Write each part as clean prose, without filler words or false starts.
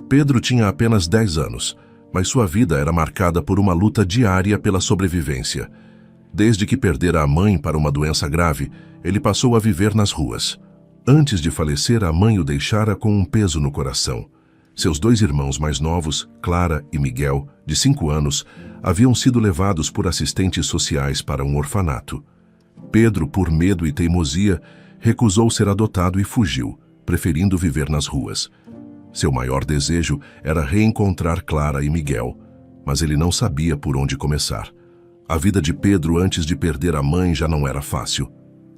Pedro tinha apenas 10 anos, mas sua vida era marcada por uma luta diária pela sobrevivência. Desde que perdera a mãe para uma doença grave, ele passou a viver nas ruas. Antes de falecer, a mãe o deixara com um peso no coração. Seus 2 irmãos mais novos, Clara e Miguel, de 5 anos, haviam sido levados por assistentes sociais para um orfanato. Pedro, por medo e teimosia, recusou ser adotado e fugiu, preferindo viver nas ruas. Seu maior desejo era reencontrar Clara e Miguel, mas ele não sabia por onde começar. A vida de Pedro antes de perder a mãe já não era fácil.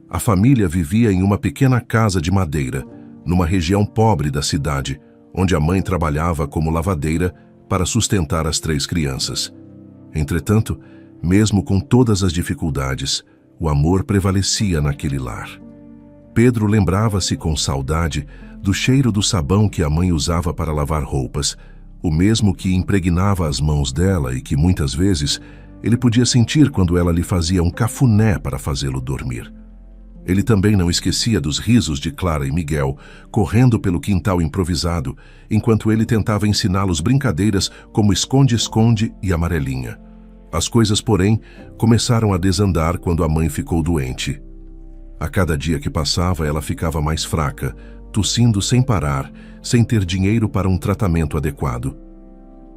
A família vivia em uma pequena casa de madeira, numa região pobre da cidade, onde a mãe trabalhava como lavadeira para sustentar as 3 crianças. Entretanto, mesmo com todas as dificuldades, o amor prevalecia naquele lar. Pedro lembrava-se com saudade do cheiro do sabão que a mãe usava para lavar roupas, o mesmo que impregnava as mãos dela e que muitas vezes ele podia sentir quando ela lhe fazia um cafuné para fazê-lo dormir. Ele também não esquecia dos risos de Clara e Miguel, correndo pelo quintal improvisado, enquanto ele tentava ensiná-los brincadeiras como esconde-esconde e amarelinha. As coisas, porém, começaram a desandar quando a mãe ficou doente. A cada dia que passava, ela ficava mais fraca, tossindo sem parar, sem ter dinheiro para um tratamento adequado.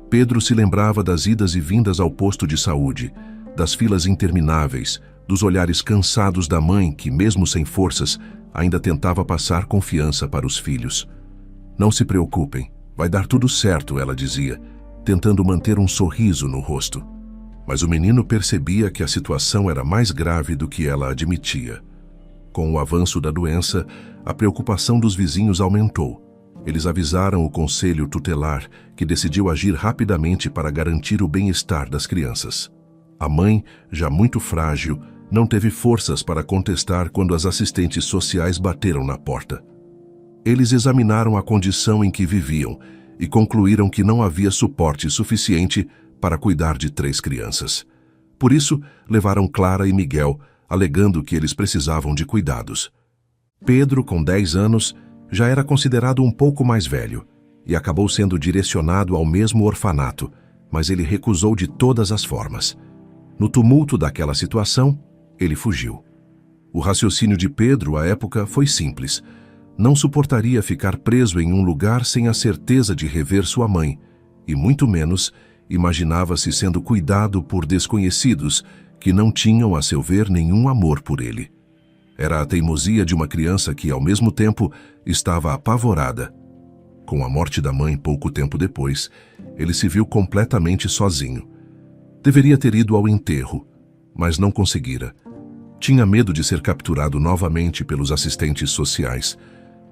Pedro se lembrava das idas e vindas ao posto de saúde, das filas intermináveis, dos olhares cansados da mãe que, mesmo sem forças, ainda tentava passar confiança para os filhos. "Não se preocupem, vai dar tudo certo", ela dizia, tentando manter um sorriso no rosto. Mas o menino percebia que a situação era mais grave do que ela admitia. Com o avanço da doença, a preocupação dos vizinhos aumentou. Eles avisaram o conselho tutelar, que decidiu agir rapidamente para garantir o bem-estar das crianças. A mãe, já muito frágil, não teve forças para contestar quando as assistentes sociais bateram na porta. Eles examinaram a condição em que viviam e concluíram que não havia suporte suficiente para cuidar de 3 crianças. Por isso, levaram Clara e Miguel, alegando que eles precisavam de cuidados. Pedro, com 10 anos, já era considerado um pouco mais velho e acabou sendo direcionado ao mesmo orfanato, mas ele recusou de todas as formas. No tumulto daquela situação, ele fugiu. O raciocínio de Pedro, à época, foi simples. Não suportaria ficar preso em um lugar sem a certeza de rever sua mãe, e muito menos imaginava-se sendo cuidado por desconhecidos que não tinham, a seu ver, nenhum amor por ele. Era a teimosia de uma criança que, ao mesmo tempo, estava apavorada. Com a morte da mãe pouco tempo depois, ele se viu completamente sozinho. Deveria ter ido ao enterro, mas não conseguira. Tinha medo de ser capturado novamente pelos assistentes sociais,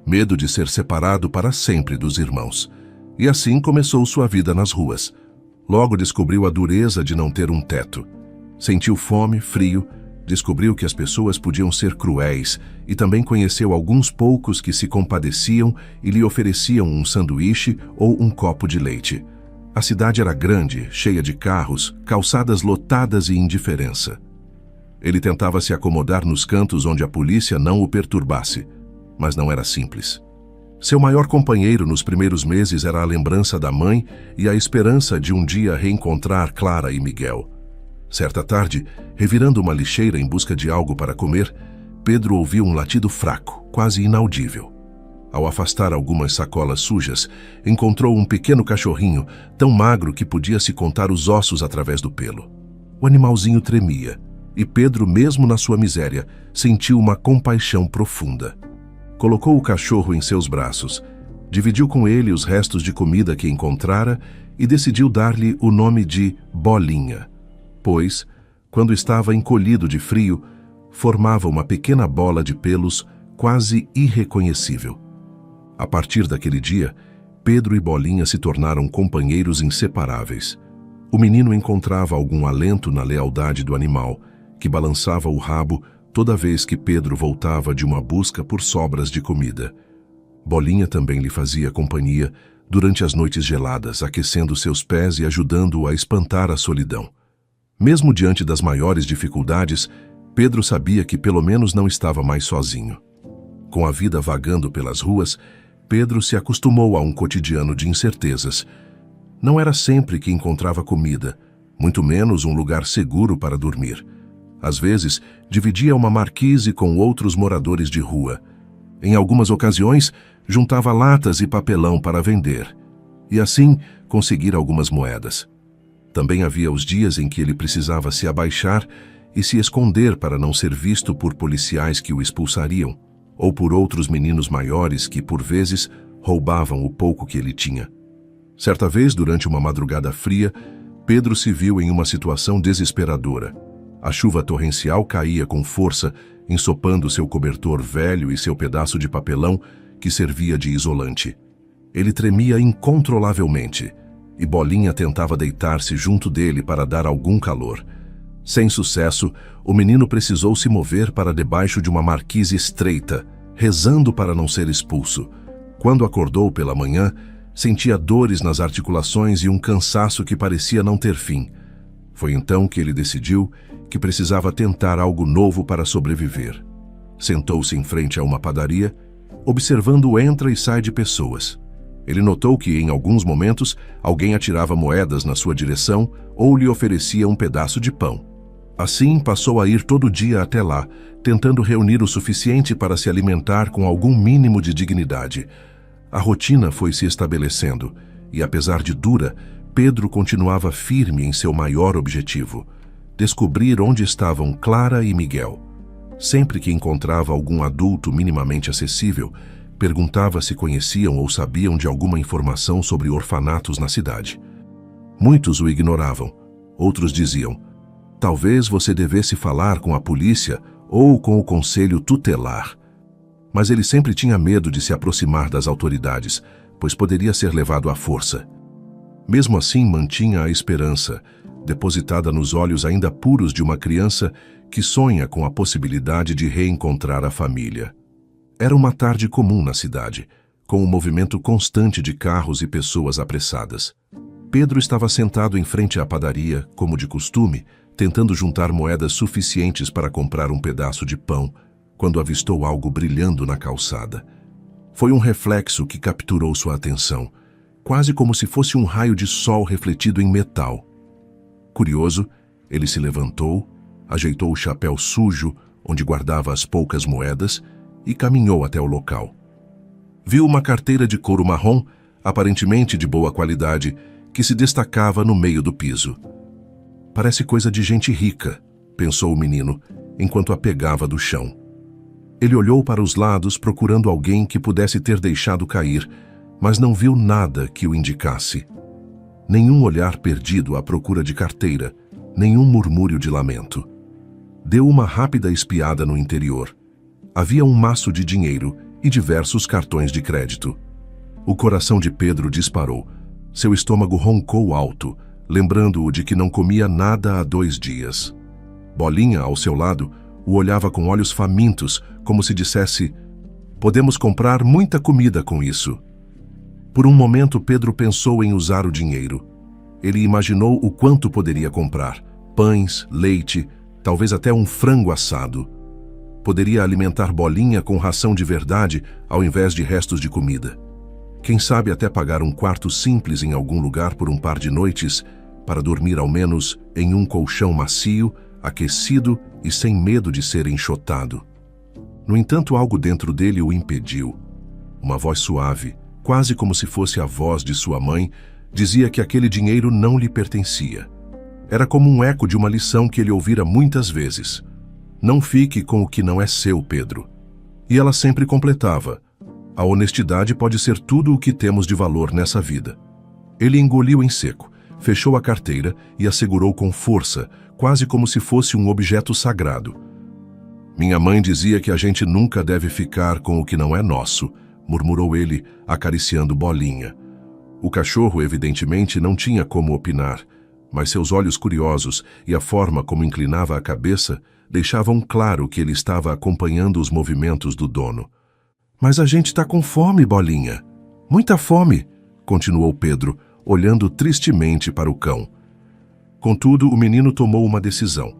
medo de ser separado para sempre dos irmãos. E assim começou sua vida nas ruas. Logo descobriu a dureza de não ter um teto. Sentiu fome, frio, descobriu que as pessoas podiam ser cruéis e também conheceu alguns poucos que se compadeciam e lhe ofereciam um sanduíche ou um copo de leite. A cidade era grande, cheia de carros, calçadas lotadas e indiferença. Ele tentava se acomodar nos cantos onde a polícia não o perturbasse, mas não era simples. Seu maior companheiro nos primeiros meses era a lembrança da mãe e a esperança de um dia reencontrar Clara e Miguel. Certa tarde, revirando uma lixeira em busca de algo para comer, Pedro ouviu um latido fraco, quase inaudível. Ao afastar algumas sacolas sujas, encontrou um pequeno cachorrinho, tão magro que podia-se contar os ossos através do pelo. O animalzinho tremia, e Pedro, mesmo na sua miséria, sentiu uma compaixão profunda. Colocou o cachorro em seus braços, dividiu com ele os restos de comida que encontrara e decidiu dar-lhe o nome de Bolinha, pois, quando estava encolhido de frio, formava uma pequena bola de pelos quase irreconhecível. A partir daquele dia, Pedro e Bolinha se tornaram companheiros inseparáveis. O menino encontrava algum alento na lealdade do animal, que balançava o rabo toda vez que Pedro voltava de uma busca por sobras de comida. Bolinha também lhe fazia companhia durante as noites geladas, aquecendo seus pés e ajudando-o a espantar a solidão. Mesmo diante das maiores dificuldades, Pedro sabia que pelo menos não estava mais sozinho. Com a vida vagando pelas ruas, Pedro se acostumou a um cotidiano de incertezas. Não era sempre que encontrava comida, muito menos um lugar seguro para dormir. Às vezes, dividia uma marquise com outros moradores de rua. Em algumas ocasiões, juntava latas e papelão para vender, e assim conseguir algumas moedas. Também havia os dias em que ele precisava se abaixar e se esconder para não ser visto por policiais que o expulsariam, ou por outros meninos maiores que, por vezes, roubavam o pouco que ele tinha. Certa vez, durante uma madrugada fria, Pedro se viu em uma situação desesperadora. A chuva torrencial caía com força, ensopando seu cobertor velho e seu pedaço de papelão que servia de isolante. Ele tremia incontrolavelmente, e Bolinha tentava deitar-se junto dele para dar algum calor. Sem sucesso, o menino precisou se mover para debaixo de uma marquise estreita, rezando para não ser expulso. Quando acordou pela manhã, sentia dores nas articulações e um cansaço que parecia não ter fim. Foi então que ele decidiu que precisava tentar algo novo para sobreviver. Sentou-se em frente a uma padaria, observando o entra e sai de pessoas. Ele notou que, em alguns momentos, alguém atirava moedas na sua direção ou lhe oferecia um pedaço de pão. Assim, passou a ir todo dia até lá, tentando reunir o suficiente para se alimentar com algum mínimo de dignidade. A rotina foi se estabelecendo e, apesar de dura, Pedro continuava firme em seu maior objetivo: descobrir onde estavam Clara e Miguel. Sempre que encontrava algum adulto minimamente acessível, perguntava se conheciam ou sabiam de alguma informação sobre orfanatos na cidade. Muitos o ignoravam. Outros diziam: talvez você devesse falar com a polícia ou com o conselho tutelar. Mas ele sempre tinha medo de se aproximar das autoridades, pois poderia ser levado à força. Mesmo assim, mantinha a esperança, depositada nos olhos ainda puros de uma criança que sonha com a possibilidade de reencontrar a família. Era uma tarde comum na cidade, com um movimento constante de carros e pessoas apressadas. Pedro estava sentado em frente à padaria, como de costume, tentando juntar moedas suficientes para comprar um pedaço de pão, quando avistou algo brilhando na calçada. Foi um reflexo que capturou sua atenção, quase como se fosse um raio de sol refletido em metal. Curioso, ele se levantou, ajeitou o chapéu sujo, onde guardava as poucas moedas, e caminhou até o local. Viu uma carteira de couro marrom, aparentemente de boa qualidade, que se destacava no meio do piso. Parece coisa de gente rica, pensou o menino, enquanto a pegava do chão. Ele olhou para os lados procurando alguém que pudesse ter deixado cair, mas não viu nada que o indicasse. Nenhum olhar perdido à procura de carteira, nenhum murmúrio de lamento. Deu uma rápida espiada no interior. Havia um maço de dinheiro e diversos cartões de crédito. O coração de Pedro disparou. Seu estômago roncou alto, lembrando-o de que não comia nada há 2 dias. Bolinha, ao seu lado, o olhava com olhos famintos, como se dissesse: podemos comprar muita comida com isso. Por um momento, Pedro pensou em usar o dinheiro. Ele imaginou o quanto poderia comprar: pães, leite, talvez até um frango assado. Poderia alimentar Bolinha com ração de verdade ao invés de restos de comida. Quem sabe até pagar um quarto simples em algum lugar por um par de noites, para dormir ao menos em um colchão macio, aquecido e sem medo de ser enxotado. No entanto, algo dentro dele o impediu. Uma voz suave, quase como se fosse a voz de sua mãe, dizia que aquele dinheiro não lhe pertencia. Era como um eco de uma lição que ele ouvira muitas vezes: não fique com o que não é seu, Pedro. E ela sempre completava: a honestidade pode ser tudo o que temos de valor nessa vida. Ele engoliu em seco, fechou a carteira e a segurou com força, quase como se fosse um objeto sagrado. Minha mãe dizia que a gente nunca deve ficar com o que não é nosso, murmurou ele, acariciando Bolinha. O cachorro, evidentemente, não tinha como opinar, mas seus olhos curiosos e a forma como inclinava a cabeça deixavam claro que ele estava acompanhando os movimentos do dono. Mas a gente está com fome, Bolinha. Muita fome, continuou Pedro, olhando tristemente para o cão. Contudo, o menino tomou uma decisão.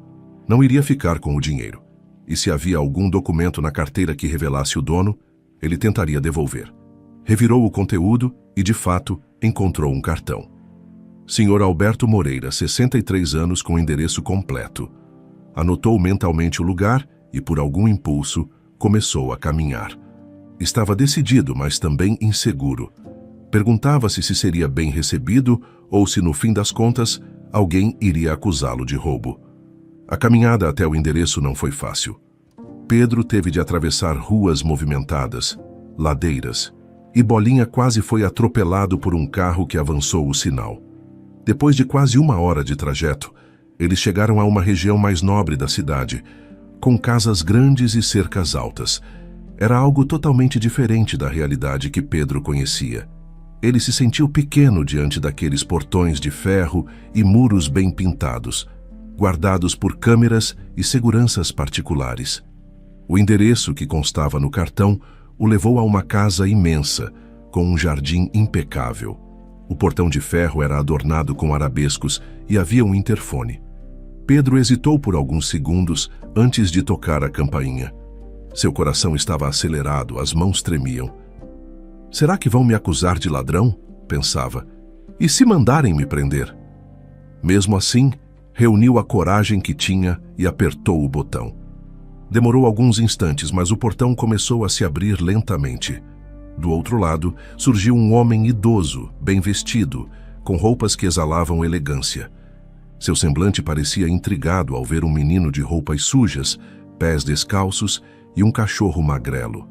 Não iria ficar com o dinheiro. E se havia algum documento na carteira que revelasse o dono, ele tentaria devolver. Revirou o conteúdo e, de fato, encontrou um cartão. Sr. Alberto Moreira, 63 anos, com endereço completo. Anotou mentalmente o lugar e, por algum impulso, começou a caminhar. Estava decidido, mas também inseguro. Perguntava-se se seria bem recebido ou se, no fim das contas, alguém iria acusá-lo de roubo. A caminhada até o endereço não foi fácil. Pedro teve de atravessar ruas movimentadas, ladeiras, e Bolinha quase foi atropelado por um carro que avançou o sinal. Depois de quase 1 hora de trajeto, eles chegaram a uma região mais nobre da cidade, com casas grandes e cercas altas. Era algo totalmente diferente da realidade que Pedro conhecia. Ele se sentiu pequeno diante daqueles portões de ferro e muros bem pintados, guardados por câmeras e seguranças particulares. O endereço que constava no cartão o levou a uma casa imensa, com um jardim impecável. O portão de ferro era adornado com arabescos e havia um interfone. Pedro hesitou por alguns segundos antes de tocar a campainha. Seu coração estava acelerado, as mãos tremiam. Será que vão me acusar de ladrão? Pensava. E se mandarem me prender? Mesmo assim, reuniu a coragem que tinha e apertou o botão. Demorou alguns instantes, mas o portão começou a se abrir lentamente. Do outro lado, surgiu um homem idoso, bem vestido, com roupas que exalavam elegância. Seu semblante parecia intrigado ao ver um menino de roupas sujas, pés descalços e um cachorro magrelo.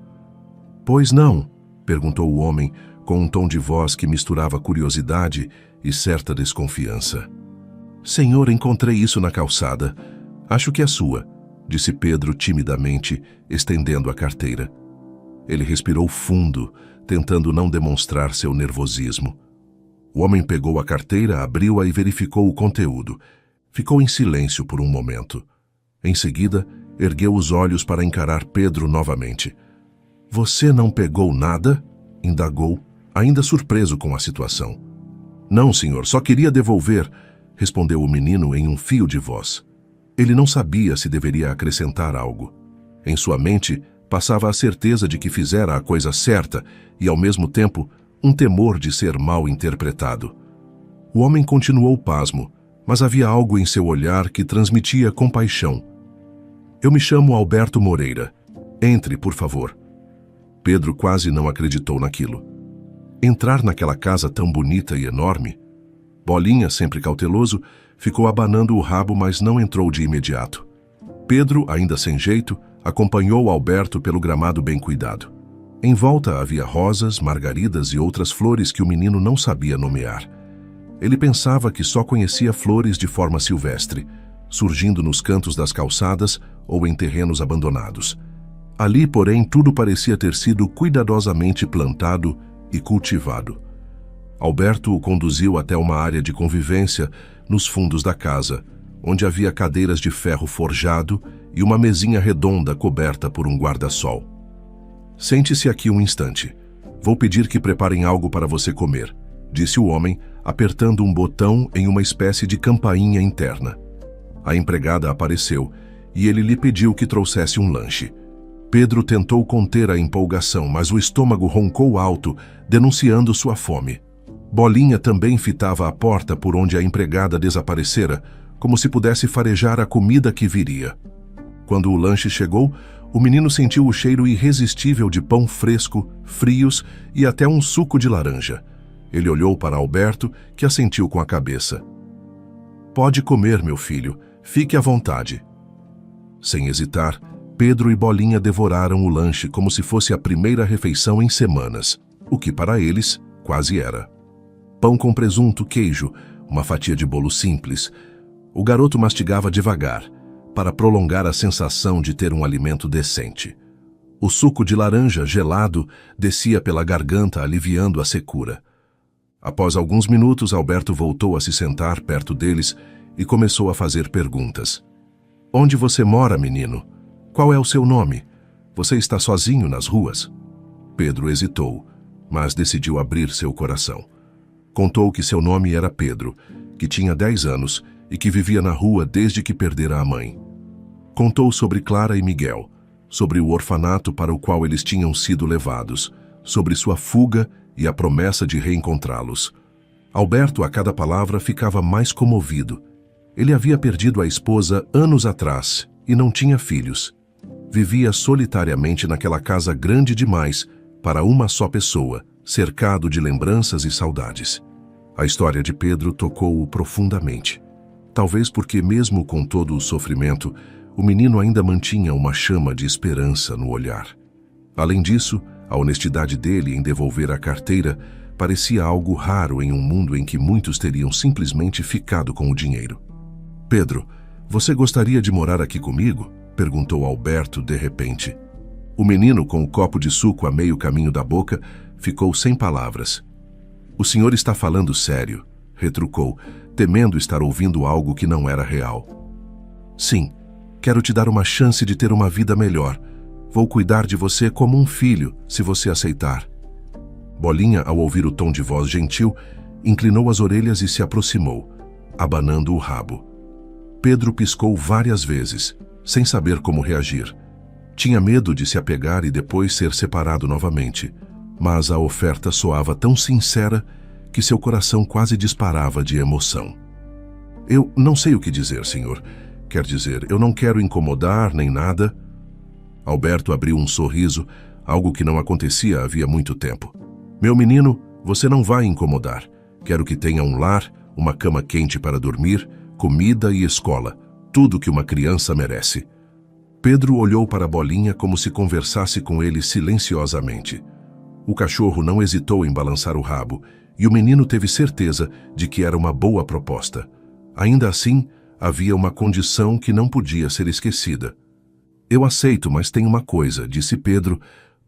"Pois não?", perguntou o homem, com um tom de voz que misturava curiosidade e certa desconfiança. "Senhor, encontrei isso na calçada. Acho que é sua", disse Pedro timidamente, estendendo a carteira. Ele respirou fundo, tentando não demonstrar seu nervosismo. O homem pegou a carteira, abriu-a e verificou o conteúdo. Ficou em silêncio por um momento. Em seguida, ergueu os olhos para encarar Pedro novamente. "Você não pegou nada?", indagou, ainda surpreso com a situação. "Não, senhor, só queria devolver", respondeu o menino em um fio de voz. Ele não sabia se deveria acrescentar algo. Em sua mente, passava a certeza de que fizera a coisa certa e, ao mesmo tempo, um temor de ser mal interpretado. O homem continuou pasmo, mas havia algo em seu olhar que transmitia compaixão. "Eu me chamo Alberto Moreira. Entre, por favor." Pedro quase não acreditou naquilo. Entrar naquela casa tão bonita e enorme? Bolinha, sempre cauteloso, ficou abanando o rabo, mas não entrou de imediato. Pedro, ainda sem jeito, acompanhou Alberto pelo gramado bem cuidado. Em volta havia rosas, margaridas e outras flores que o menino não sabia nomear. Ele pensava que só conhecia flores de forma silvestre, surgindo nos cantos das calçadas ou em terrenos abandonados. Ali, porém, tudo parecia ter sido cuidadosamente plantado e cultivado. Alberto o conduziu até uma área de convivência nos fundos da casa, onde havia cadeiras de ferro forjado e uma mesinha redonda coberta por um guarda-sol. "Sente-se aqui um instante. Vou pedir que preparem algo para você comer", disse o homem, apertando um botão em uma espécie de campainha interna. A empregada apareceu e ele lhe pediu que trouxesse um lanche. Pedro tentou conter a empolgação, mas o estômago roncou alto, denunciando sua fome. Bolinha também fitava a porta por onde a empregada desaparecera, como se pudesse farejar a comida que viria. Quando o lanche chegou, o menino sentiu o cheiro irresistível de pão fresco, frios e até um suco de laranja. Ele olhou para Alberto, que assentiu com a cabeça. "Pode comer, meu filho. Fique à vontade." Sem hesitar, Pedro e Bolinha devoraram o lanche como se fosse a primeira refeição em semanas, o que para eles quase era. Pão com presunto, queijo, uma fatia de bolo simples. O garoto mastigava devagar, para prolongar a sensação de ter um alimento decente. O suco de laranja, gelado, descia pela garganta, aliviando a secura. Após alguns minutos, Alberto voltou a se sentar perto deles e começou a fazer perguntas. "Onde você mora, menino? Qual é o seu nome? Você está sozinho nas ruas?" Pedro hesitou, mas decidiu abrir seu coração. Contou que seu nome era Pedro, que tinha 10 anos e que vivia na rua desde que perdera a mãe. Contou sobre Clara e Miguel, sobre o orfanato para o qual eles tinham sido levados, sobre sua fuga e a promessa de reencontrá-los. Alberto, a cada palavra, ficava mais comovido. Ele havia perdido a esposa anos atrás e não tinha filhos. Vivia solitariamente naquela casa grande demais para uma só pessoa, cercado de lembranças e saudades. A história de Pedro tocou-o profundamente. Talvez porque, mesmo com todo o sofrimento, o menino ainda mantinha uma chama de esperança no olhar. Além disso, a honestidade dele em devolver a carteira parecia algo raro em um mundo em que muitos teriam simplesmente ficado com o dinheiro. "Pedro, você gostaria de morar aqui comigo?" perguntou Alberto de repente. O menino, com o copo de suco a meio caminho da boca, ficou sem palavras. "O senhor está falando sério?" retrucou, temendo estar ouvindo algo que não era real. "Sim, quero te dar uma chance de ter uma vida melhor. Vou cuidar de você como um filho, se você aceitar." Bolinha, ao ouvir o tom de voz gentil, inclinou as orelhas e se aproximou, abanando o rabo. Pedro piscou várias vezes, sem saber como reagir. Tinha medo de se apegar e depois ser separado novamente, mas a oferta soava tão sincera que seu coração quase disparava de emoção. "Eu não sei o que dizer, senhor. Quer dizer, eu não quero incomodar nem nada." Alberto abriu um sorriso, algo que não acontecia havia muito tempo. "Meu menino, você não vai incomodar. Quero que tenha um lar, uma cama quente para dormir, comida e escola, tudo que uma criança merece." Pedro olhou para Bolinha como se conversasse com ele silenciosamente. O cachorro não hesitou em balançar o rabo, e o menino teve certeza de que era uma boa proposta. Ainda assim, havia uma condição que não podia ser esquecida. "Eu aceito, mas tem uma coisa", disse Pedro,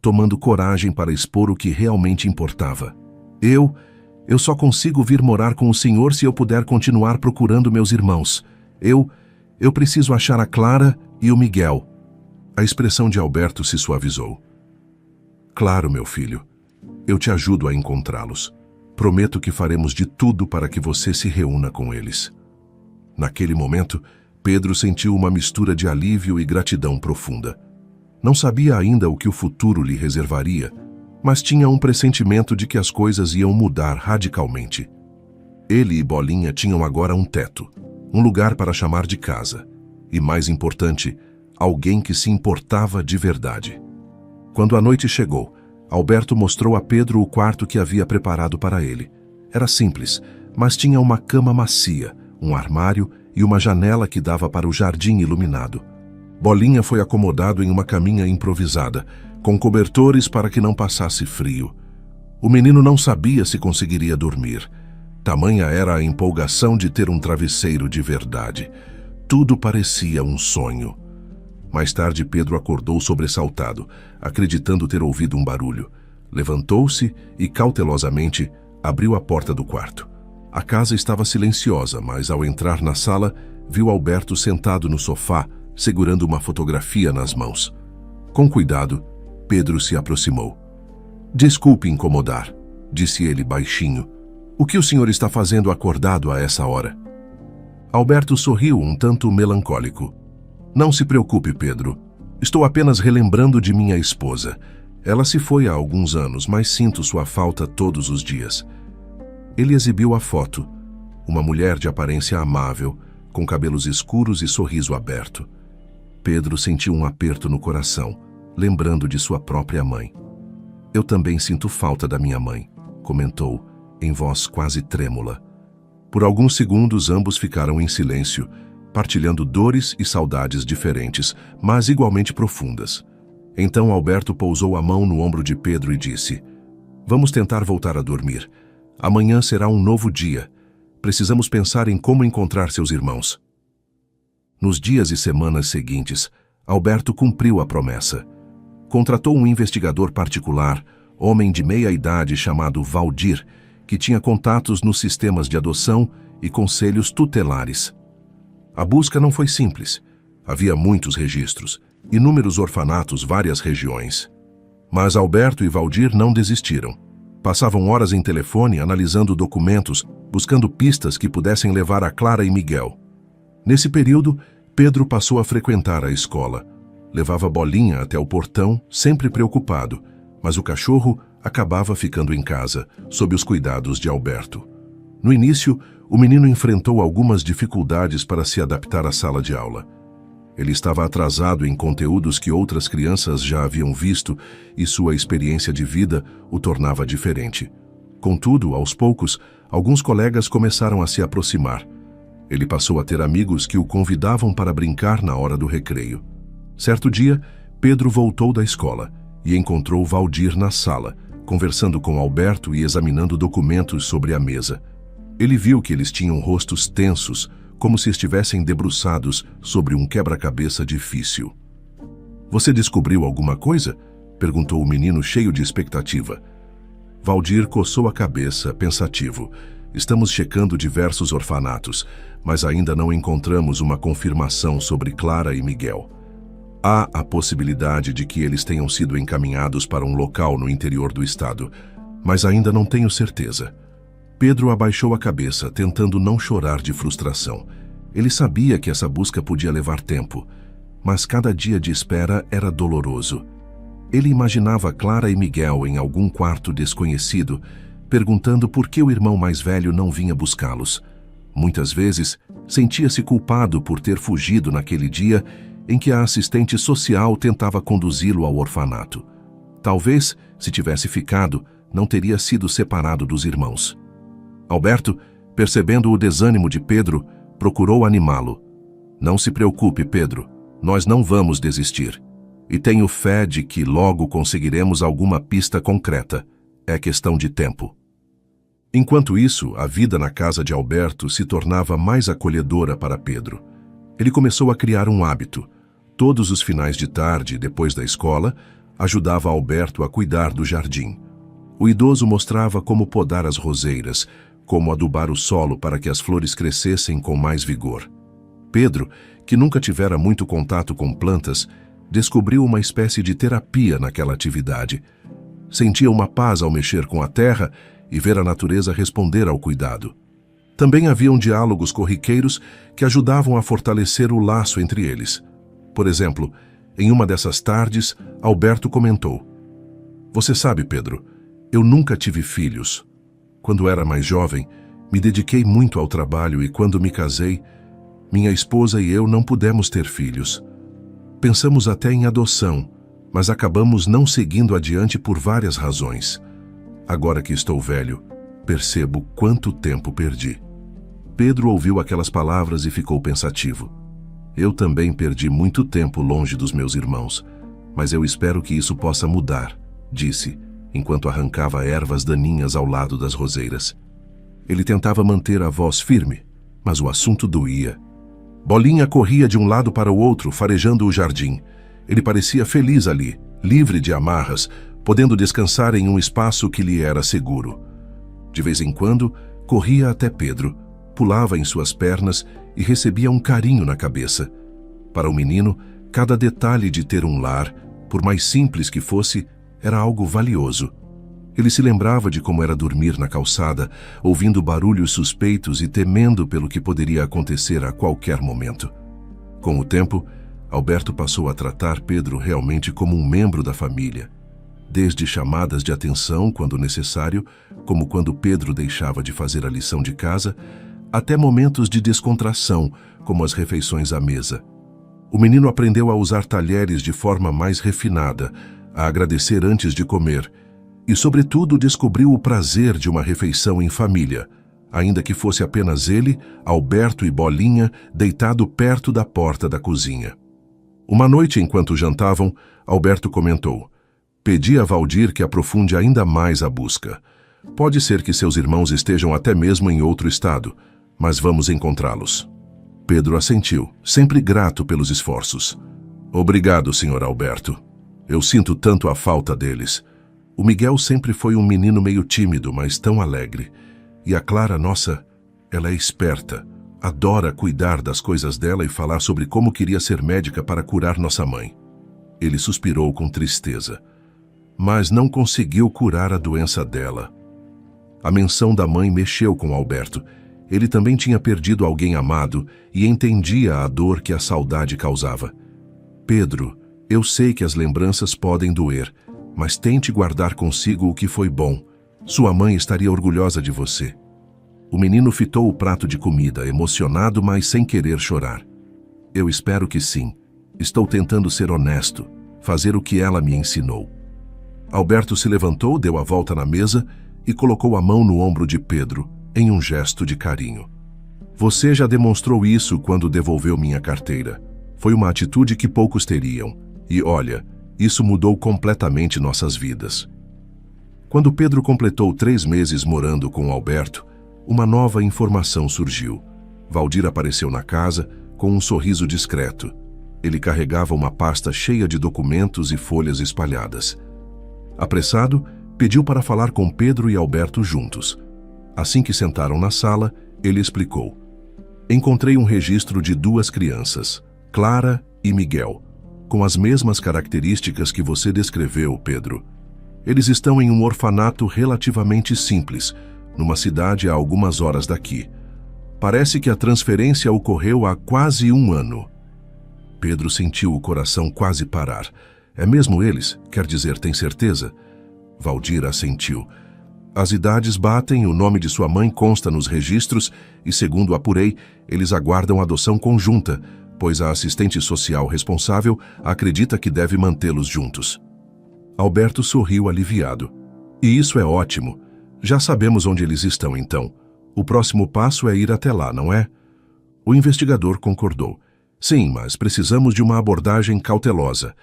tomando coragem para expor o que realmente importava. Eu só consigo vir morar com o senhor se eu puder continuar procurando meus irmãos. Eu preciso achar a Clara e o Miguel." A expressão de Alberto se suavizou. "Claro, meu filho. Eu te ajudo a encontrá-los. Prometo que faremos de tudo para que você se reúna com eles." Naquele momento, Pedro sentiu uma mistura de alívio e gratidão profunda. Não sabia ainda o que o futuro lhe reservaria, mas tinha um pressentimento de que as coisas iam mudar radicalmente. Ele e Bolinha tinham agora um teto, um lugar para chamar de casa, e, mais importante, alguém que se importava de verdade. Quando a noite chegou, Alberto mostrou a Pedro o quarto que havia preparado para ele. Era simples, mas tinha uma cama macia, um armário e uma janela que dava para o jardim iluminado. Bolinha foi acomodado em uma caminha improvisada, com cobertores para que não passasse frio. O menino não sabia se conseguiria dormir. Tamanha era a empolgação de ter um travesseiro de verdade. Tudo parecia um sonho. Mais tarde, Pedro acordou sobressaltado, acreditando ter ouvido um barulho. Levantou-se e, cautelosamente, abriu a porta do quarto. A casa estava silenciosa, mas ao entrar na sala, viu Alberto sentado no sofá, segurando uma fotografia nas mãos. Com cuidado, Pedro se aproximou. "Desculpe incomodar", disse ele baixinho. "O que o senhor está fazendo acordado a essa hora?" Alberto sorriu um tanto melancólico. "Não se preocupe, Pedro. Estou apenas relembrando de minha esposa. Ela se foi há alguns anos, mas sinto sua falta todos os dias." Ele exibiu a foto. Uma mulher de aparência amável, com cabelos escuros e sorriso aberto. Pedro sentiu um aperto no coração, lembrando de sua própria mãe. "Eu também sinto falta da minha mãe", comentou, em voz quase trêmula. Por alguns segundos ambos ficaram em silêncio, partilhando dores e saudades diferentes, mas igualmente profundas. Então Alberto pousou a mão no ombro de Pedro e disse: "Vamos tentar voltar a dormir. Amanhã será um novo dia. Precisamos pensar em como encontrar seus irmãos." Nos dias e semanas seguintes, Alberto cumpriu a promessa. Contratou um investigador particular, homem de meia-idade chamado Valdir, que tinha contatos nos sistemas de adoção e conselhos tutelares. A busca não foi simples. Havia muitos registros, inúmeros orfanatos, várias regiões. Mas Alberto e Valdir não desistiram. Passavam horas em telefone analisando documentos, buscando pistas que pudessem levar a Clara e Miguel. Nesse período, Pedro passou a frequentar a escola. Levava Bolinha até o portão, sempre preocupado, mas o cachorro acabava ficando em casa, sob os cuidados de Alberto. No início, o menino enfrentou algumas dificuldades para se adaptar à sala de aula. Ele estava atrasado em conteúdos que outras crianças já haviam visto e sua experiência de vida o tornava diferente. Contudo, aos poucos, alguns colegas começaram a se aproximar. Ele passou a ter amigos que o convidavam para brincar na hora do recreio. Certo dia, Pedro voltou da escola e encontrou Valdir na sala, conversando com Alberto e examinando documentos sobre a mesa. Ele viu que eles tinham rostos tensos, como se estivessem debruçados sobre um quebra-cabeça difícil. "Você descobriu alguma coisa?" perguntou o menino cheio de expectativa. Valdir coçou a cabeça, pensativo. "Estamos checando diversos orfanatos, mas ainda não encontramos uma confirmação sobre Clara e Miguel. Há a possibilidade de que eles tenham sido encaminhados para um local no interior do estado, mas ainda não tenho certeza." Pedro abaixou a cabeça, tentando não chorar de frustração. Ele sabia que essa busca podia levar tempo, mas cada dia de espera era doloroso. Ele imaginava Clara e Miguel em algum quarto desconhecido, perguntando por que o irmão mais velho não vinha buscá-los. Muitas vezes, sentia-se culpado por ter fugido naquele dia em que a assistente social tentava conduzi-lo ao orfanato. Talvez, se tivesse ficado, não teria sido separado dos irmãos. Alberto, percebendo o desânimo de Pedro, procurou animá-lo. "Não se preocupe, Pedro. Nós não vamos desistir. E tenho fé de que logo conseguiremos alguma pista concreta. É questão de tempo." Enquanto isso, a vida na casa de Alberto se tornava mais acolhedora para Pedro. Ele começou a criar um hábito. Todos os finais de tarde, depois da escola, ajudava Alberto a cuidar do jardim. O idoso mostrava como podar as roseiras, como adubar o solo para que as flores crescessem com mais vigor. Pedro, que nunca tivera muito contato com plantas, descobriu uma espécie de terapia naquela atividade. Sentia uma paz ao mexer com a terra e ver a natureza responder ao cuidado. Também haviam diálogos corriqueiros que ajudavam a fortalecer o laço entre eles. Por exemplo, em uma dessas tardes, Alberto comentou: "Você sabe, Pedro, eu nunca tive filhos. Quando era mais jovem, me dediquei muito ao trabalho e quando me casei, minha esposa e eu não pudemos ter filhos. Pensamos até em adoção, mas acabamos não seguindo adiante por várias razões. Agora que estou velho, percebo quanto tempo perdi." Pedro ouviu aquelas palavras e ficou pensativo. "Eu também perdi muito tempo longe dos meus irmãos, mas eu espero que isso possa mudar", disse, enquanto arrancava ervas daninhas ao lado das roseiras. Ele tentava manter a voz firme, mas o assunto doía. Bolinha corria de um lado para o outro, farejando o jardim. Ele parecia feliz ali, livre de amarras, podendo descansar em um espaço que lhe era seguro. De vez em quando, corria até Pedro, pulava em suas pernas e recebia um carinho na cabeça. Para o menino, cada detalhe de ter um lar, por mais simples que fosse, era algo valioso. Ele se lembrava de como era dormir na calçada, ouvindo barulhos suspeitos e temendo pelo que poderia acontecer a qualquer momento. Com o tempo, Alberto passou a tratar Pedro realmente como um membro da família, desde chamadas de atenção quando necessário, como quando Pedro deixava de fazer a lição de casa, até momentos de descontração, como as refeições à mesa. O menino aprendeu a usar talheres de forma mais refinada, a agradecer antes de comer e, sobretudo, descobriu o prazer de uma refeição em família, ainda que fosse apenas ele, Alberto e Bolinha deitado perto da porta da cozinha. Uma noite, enquanto jantavam, Alberto comentou: "Pedi a Valdir que aprofunde ainda mais a busca. Pode ser que seus irmãos estejam até mesmo em outro estado, mas vamos encontrá-los." Pedro assentiu, sempre grato pelos esforços. "Obrigado, Sr. Alberto. Eu sinto tanto a falta deles. O Miguel sempre foi um menino meio tímido, mas tão alegre. E a Clara, nossa, ela é esperta, adora cuidar das coisas dela e falar sobre como queria ser médica para curar nossa mãe." Ele suspirou com tristeza. Mas não conseguiu curar a doença dela. A menção da mãe mexeu com Alberto. Ele também tinha perdido alguém amado e entendia a dor que a saudade causava. "Pedro, eu sei que as lembranças podem doer, mas tente guardar consigo o que foi bom. Sua mãe estaria orgulhosa de você. O menino fitou o prato de comida, emocionado, mas sem querer chorar. Eu espero que sim. Estou tentando ser honesto, fazer o que ela me ensinou. Alberto se levantou, deu a volta na mesa e colocou a mão no ombro de Pedro, em um gesto de carinho. Você já demonstrou isso quando devolveu minha carteira. Foi uma atitude que poucos teriam. E olha, isso mudou completamente nossas vidas. Quando Pedro completou 3 meses morando com Alberto, uma nova informação surgiu. Valdir apareceu na casa com um sorriso discreto. Ele carregava uma pasta cheia de documentos e folhas espalhadas. Apressado, pediu para falar com Pedro e Alberto juntos. Assim que sentaram na sala, ele explicou. Encontrei um registro de 2 crianças, Clara e Miguel, com as mesmas características que você descreveu, Pedro. Eles estão em um orfanato relativamente simples, numa cidade a algumas horas daqui. Parece que a transferência ocorreu há quase 1 ano. Pedro sentiu o coração quase parar. É mesmo eles? Quer dizer, tem certeza? Valdir assentiu. As idades batem, o nome de sua mãe consta nos registros e, segundo apurei, eles aguardam adoção conjunta, pois a assistente social responsável acredita que deve mantê-los juntos. Alberto sorriu aliviado. E isso é ótimo. Já sabemos onde eles estão, então. O próximo passo é ir até lá, não é? O investigador concordou. Sim, mas precisamos de uma abordagem cautelosa.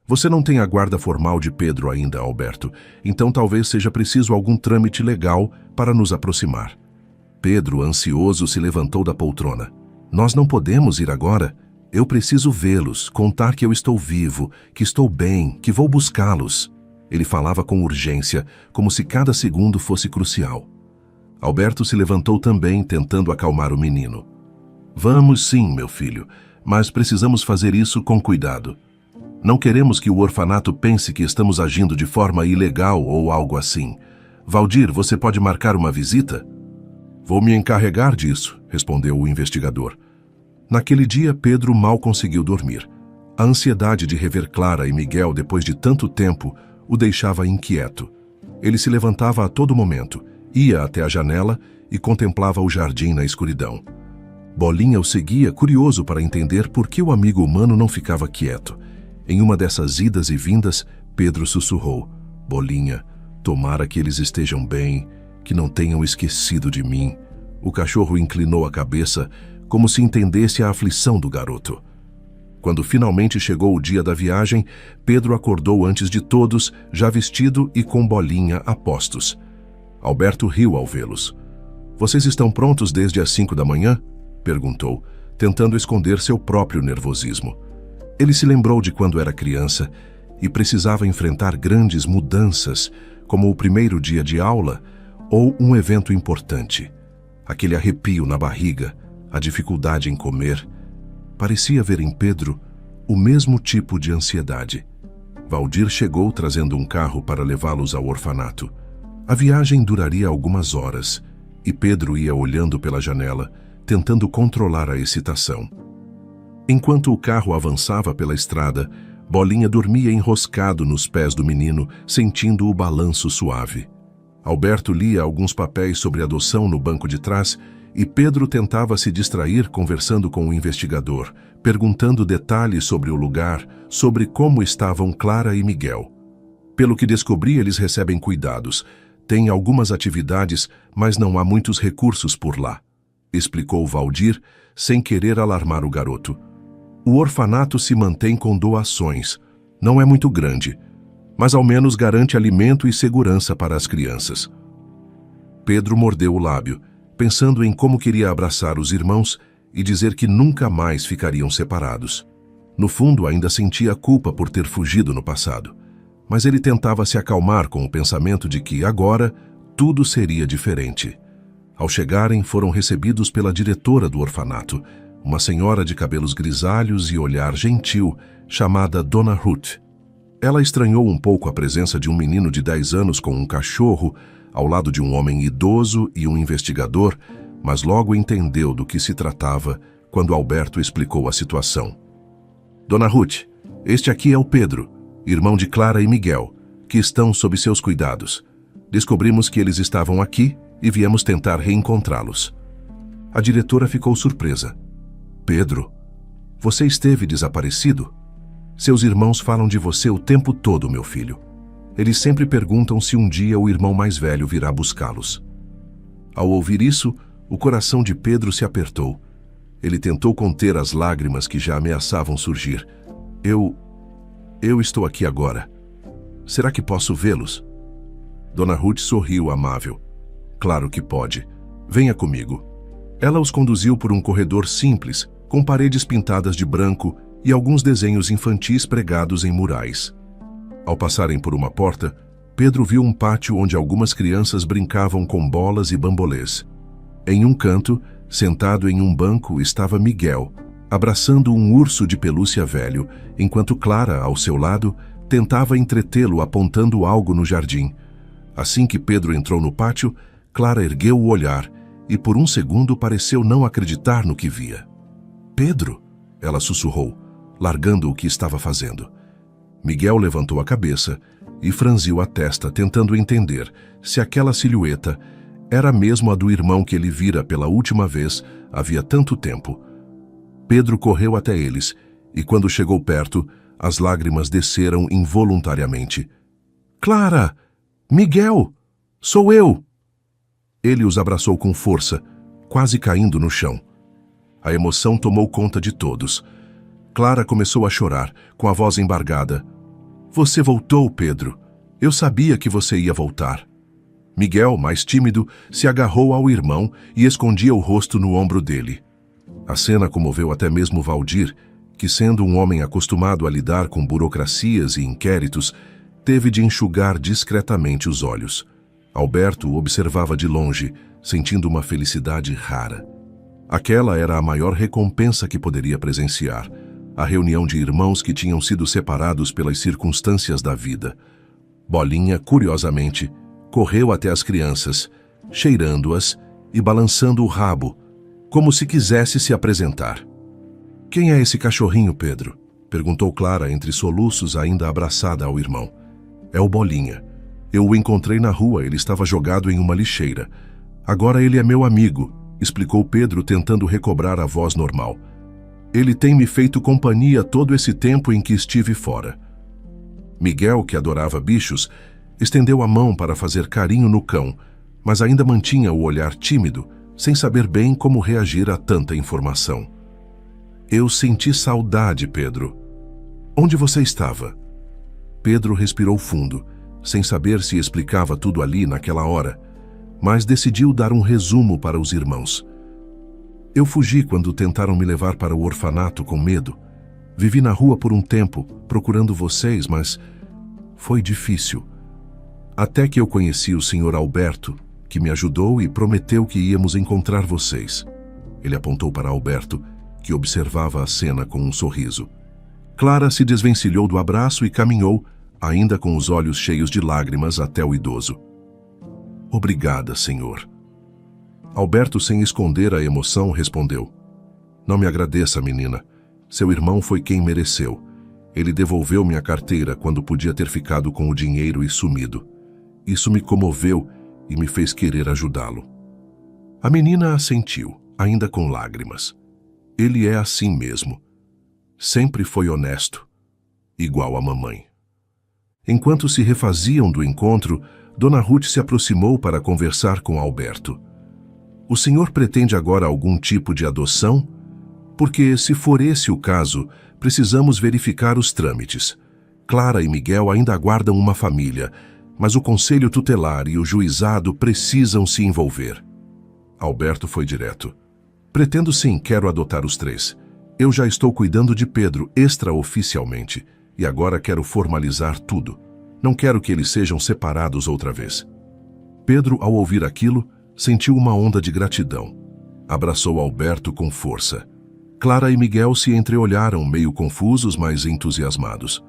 Você não tem a guarda formal de Pedro ainda, Alberto, então talvez seja preciso algum trâmite legal para nos aproximar. Pedro, ansioso, se levantou da poltrona. Nós não podemos ir agora. Eu preciso vê-los, contar que eu estou vivo, que estou bem, que vou buscá-los. Ele falava com urgência, como se cada segundo fosse crucial. Alberto se levantou também, tentando acalmar o menino. Vamos sim, meu filho, mas precisamos fazer isso com cuidado. Não queremos que o orfanato pense que estamos agindo de forma ilegal ou algo assim. Valdir, você pode marcar uma visita? Vou me encarregar disso, respondeu o investigador. Naquele dia, Pedro mal conseguiu dormir. A ansiedade de rever Clara e Miguel depois de tanto tempo o deixava inquieto. Ele se levantava a todo momento, ia até a janela e contemplava o jardim na escuridão. Bolinha o seguia, curioso para entender por que o amigo humano não ficava quieto. Em uma dessas idas e vindas, Pedro sussurrou. Bolinha, tomara que eles estejam bem, que não tenham esquecido de mim. O cachorro inclinou a cabeça, como se entendesse a aflição do garoto. Quando finalmente chegou o dia da viagem, Pedro acordou antes de todos, já vestido e com Bolinha a postos. Alberto riu ao vê-los. Vocês estão prontos desde as 5 da manhã? Perguntou, tentando esconder seu próprio nervosismo. Ele se lembrou de quando era criança e precisava enfrentar grandes mudanças, como o primeiro dia de aula ou um evento importante. Aquele arrepio na barriga, a dificuldade em comer. Parecia ver em Pedro o mesmo tipo de ansiedade. Valdir chegou trazendo um carro para levá-los ao orfanato. A viagem duraria algumas horas e Pedro ia olhando pela janela, tentando controlar a excitação. Enquanto o carro avançava pela estrada, Bolinha dormia enroscado nos pés do menino, sentindo o balanço suave. Alberto lia alguns papéis sobre adoção no banco de trás e Pedro tentava se distrair conversando com o investigador, perguntando detalhes sobre o lugar, sobre como estavam Clara e Miguel. Pelo que descobri, eles recebem cuidados. Tem algumas atividades, mas não há muitos recursos por lá, explicou Valdir, sem querer alarmar o garoto. O orfanato se mantém com doações. Não é muito grande, mas ao menos garante alimento e segurança para as crianças. Pedro mordeu o lábio, pensando em como queria abraçar os irmãos e dizer que nunca mais ficariam separados. No fundo, ainda sentia culpa por ter fugido no passado, mas ele tentava se acalmar com o pensamento de que, agora, tudo seria diferente. Ao chegarem, foram recebidos pela diretora do orfanato, uma senhora de cabelos grisalhos e olhar gentil, chamada Dona Ruth. Ela estranhou um pouco a presença de um menino de 10 anos com um cachorro, ao lado de um homem idoso e um investigador, mas logo entendeu do que se tratava quando Alberto explicou a situação. Dona Ruth, este aqui é o Pedro, irmão de Clara e Miguel. que estão sob seus cuidados. Descobrimos que eles estavam aqui e viemos tentar reencontrá-los. A diretora ficou surpresa. Pedro, você esteve desaparecido? Seus irmãos falam de você o tempo todo, meu filho. Eles sempre perguntam se um dia o irmão mais velho virá buscá-los. Ao ouvir isso, o coração de Pedro se apertou. Ele tentou conter as lágrimas que já ameaçavam surgir. Eu estou aqui agora. Será que posso vê-los? Dona Ruth sorriu amável. Claro que pode. Venha comigo. Ela os conduziu por um corredor simples, com paredes pintadas de branco e alguns desenhos infantis pregados em murais. Ao passarem por uma porta, Pedro viu um pátio onde algumas crianças brincavam com bolas e bambolês. Em um canto, sentado em um banco, estava Miguel, abraçando um urso de pelúcia velho, enquanto Clara, ao seu lado, tentava entretê-lo apontando algo no jardim. Assim que Pedro entrou no pátio, Clara ergueu o olhar e por um segundo pareceu não acreditar no que via. Pedro, ela sussurrou, largando o que estava fazendo. Miguel levantou a cabeça e franziu a testa, tentando entender se aquela silhueta era mesmo a do irmão que ele vira pela última vez havia tanto tempo. Pedro correu até eles e, quando chegou perto, as lágrimas desceram involuntariamente. Clara! Miguel! Sou eu! Ele os abraçou com força, quase caindo no chão. A emoção tomou conta de todos. Clara começou a chorar, com a voz embargada. Você voltou, Pedro. Eu sabia que você ia voltar. Miguel, mais tímido, se agarrou ao irmão e escondia o rosto no ombro dele. A cena comoveu até mesmo Valdir, que, sendo um homem acostumado a lidar com burocracias e inquéritos, teve de enxugar discretamente os olhos. Alberto o observava de longe, sentindo uma felicidade rara. Aquela era a maior recompensa que poderia presenciar, a reunião de irmãos que tinham sido separados pelas circunstâncias da vida. Bolinha, curiosamente, correu até as crianças, cheirando-as e balançando o rabo, como se quisesse se apresentar. Quem é esse cachorrinho, Pedro? Perguntou Clara entre soluços, ainda abraçada ao irmão. É o Bolinha. Eu o encontrei na rua, ele estava jogado em uma lixeira. Agora ele é meu amigo, explicou Pedro, tentando recobrar a voz normal. Ele tem me feito companhia todo esse tempo em que estive fora. Miguel, que adorava bichos, estendeu a mão para fazer carinho no cão, mas ainda mantinha o olhar tímido, sem saber bem como reagir a tanta informação. Eu senti saudade, Pedro. Onde você estava? Pedro respirou fundo, sem saber se explicava tudo ali naquela hora, mas decidiu dar um resumo para os irmãos. Eu fugi quando tentaram me levar para o orfanato com medo. Vivi na rua por um tempo, procurando vocês, mas foi difícil. Até que eu conheci o Sr. Alberto, que me ajudou e prometeu que íamos encontrar vocês. Ele apontou para Alberto, que observava a cena com um sorriso. Clara se desvencilhou do abraço e caminhou, ainda com os olhos cheios de lágrimas, até o idoso. Obrigada, senhor. Alberto, sem esconder a emoção, respondeu. Não me agradeça, menina. Seu irmão foi quem mereceu. Ele devolveu minha carteira quando podia ter ficado com o dinheiro e sumido. Isso me comoveu e me fez querer ajudá-lo. A menina assentiu, ainda com lágrimas. Ele é assim mesmo. Sempre foi honesto, igual a mamãe. Enquanto se refaziam do encontro, Dona Ruth se aproximou para conversar com Alberto. O senhor pretende agora algum tipo de adoção? Porque, se for esse o caso, precisamos verificar os trâmites. Clara e Miguel ainda aguardam uma família, mas o conselho tutelar e o juizado precisam se envolver. Alberto foi direto. Pretendo sim, quero adotar os 3. Eu já estou cuidando de Pedro extraoficialmente e agora quero formalizar tudo. Não quero que eles sejam separados outra vez. Pedro, ao ouvir aquilo, sentiu uma onda de gratidão. Abraçou Alberto com força. Clara e Miguel se entreolharam, meio confusos, mas entusiasmados.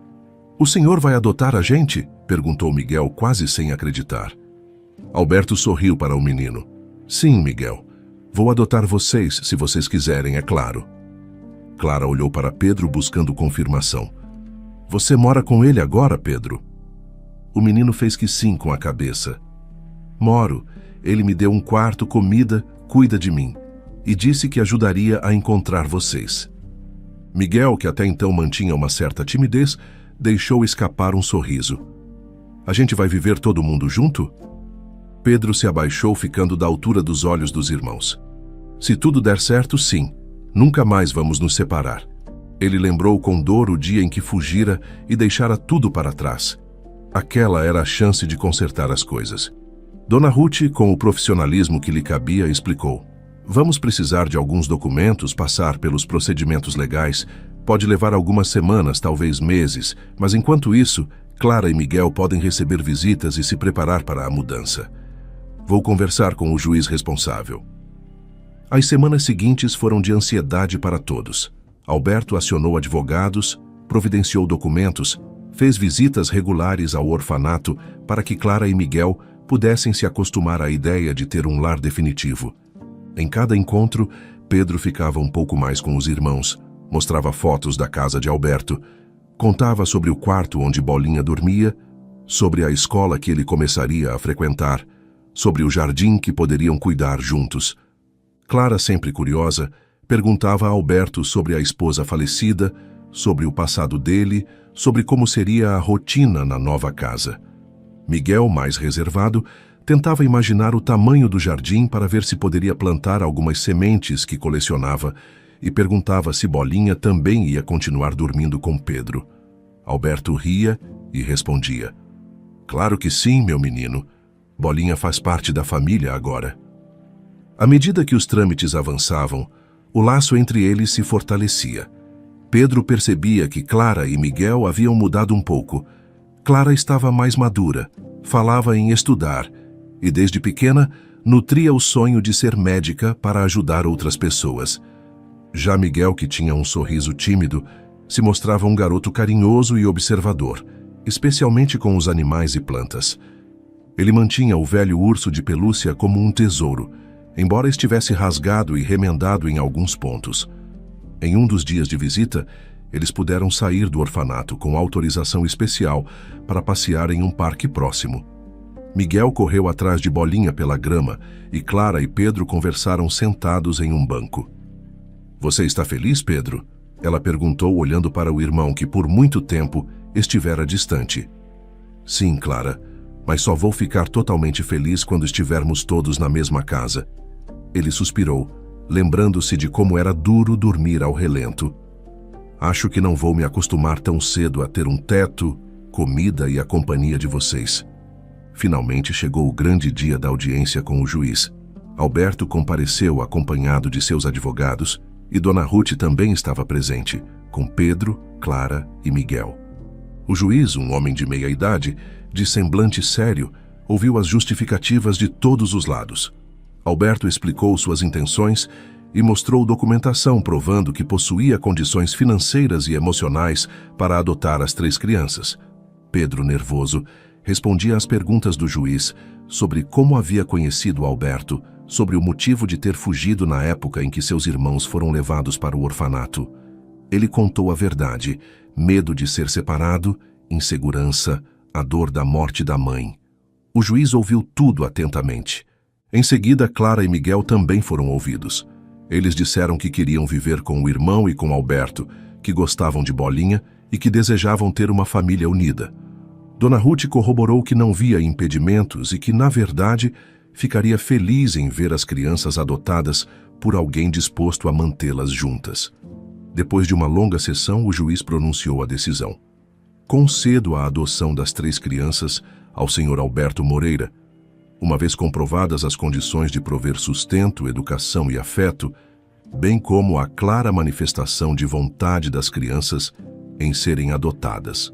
O senhor vai adotar a gente? Perguntou Miguel, quase sem acreditar. Alberto sorriu para o menino. Sim, Miguel. Vou adotar vocês, se vocês quiserem, é claro. Clara olhou para Pedro buscando confirmação. Você mora com ele agora, Pedro? O menino fez que sim com a cabeça. Moro. Ele me deu um quarto, comida, cuida de mim. E disse que ajudaria a encontrar vocês. Miguel, que até então mantinha uma certa timidez, deixou escapar um sorriso. A gente vai viver todo mundo junto? Pedro se abaixou, ficando da altura dos olhos dos irmãos. Se tudo der certo, sim. Nunca mais vamos nos separar. Ele lembrou com dor o dia em que fugira e deixara tudo para trás. Aquela era a chance de consertar as coisas. Dona Ruth, com o profissionalismo que lhe cabia, explicou. Vamos precisar de alguns documentos, passar pelos procedimentos legais. Pode levar algumas semanas, talvez meses, mas enquanto isso, Clara e Miguel podem receber visitas e se preparar para a mudança. Vou conversar com o juiz responsável. As semanas seguintes foram de ansiedade para todos. Alberto acionou advogados, providenciou documentos, fez visitas regulares ao orfanato para que Clara e Miguel pudessem se acostumar à ideia de ter um lar definitivo. Em cada encontro, Pedro ficava um pouco mais com os irmãos, mostrava fotos da casa de Alberto, contava sobre o quarto onde Bolinha dormia, sobre a escola que ele começaria a frequentar, sobre o jardim que poderiam cuidar juntos. Clara, sempre curiosa, perguntava a Alberto sobre a esposa falecida, sobre o passado dele, sobre como seria a rotina na nova casa. Miguel, mais reservado, tentava imaginar o tamanho do jardim para ver se poderia plantar algumas sementes que colecionava e perguntava se Bolinha também ia continuar dormindo com Pedro. Alberto ria e respondia: Claro que sim, meu menino. Bolinha faz parte da família agora. À medida que os trâmites avançavam, o laço entre eles se fortalecia. Pedro percebia que Clara e Miguel haviam mudado um pouco. Clara estava mais madura, falava em estudar e, desde pequena, nutria o sonho de ser médica para ajudar outras pessoas. Já Miguel, que tinha um sorriso tímido, se mostrava um garoto carinhoso e observador, especialmente com os animais e plantas. Ele mantinha o velho urso de pelúcia como um tesouro, embora estivesse rasgado e remendado em alguns pontos. Em um dos dias de visita, eles puderam sair do orfanato com autorização especial para passear em um parque próximo. Miguel correu atrás de Bolinha pela grama e Clara e Pedro conversaram sentados em um banco. Você está feliz, Pedro? Ela perguntou, olhando para o irmão que por muito tempo estivera distante. Sim, Clara, mas só vou ficar totalmente feliz quando estivermos todos na mesma casa. Ele suspirou, lembrando-se de como era duro dormir ao relento. Acho que não vou me acostumar tão cedo a ter um teto, comida e a companhia de vocês. Finalmente chegou o grande dia da audiência com o juiz. Alberto compareceu acompanhado de seus advogados e Dona Ruth também estava presente, com Pedro, Clara e Miguel. O juiz, um homem de meia idade, de semblante sério, ouviu as justificativas de todos os lados. Alberto explicou suas intenções e mostrou documentação provando que possuía condições financeiras e emocionais para adotar as 3 crianças. Pedro, nervoso, respondia às perguntas do juiz sobre como havia conhecido Alberto, sobre o motivo de ter fugido na época em que seus irmãos foram levados para o orfanato. Ele contou a verdade: medo de ser separado, insegurança, a dor da morte da mãe. O juiz ouviu tudo atentamente. Em seguida, Clara e Miguel também foram ouvidos. Eles disseram que queriam viver com o irmão e com Alberto, que gostavam de Bolinha e que desejavam ter uma família unida. Dona Ruth corroborou que não via impedimentos e que, na verdade, ficaria feliz em ver as crianças adotadas por alguém disposto a mantê-las juntas. Depois de uma longa sessão, o juiz pronunciou a decisão. Concedo a adoção das 3 crianças ao Sr. Alberto Moreira, uma vez comprovadas as condições de prover sustento, educação e afeto, bem como a clara manifestação de vontade das crianças em serem adotadas.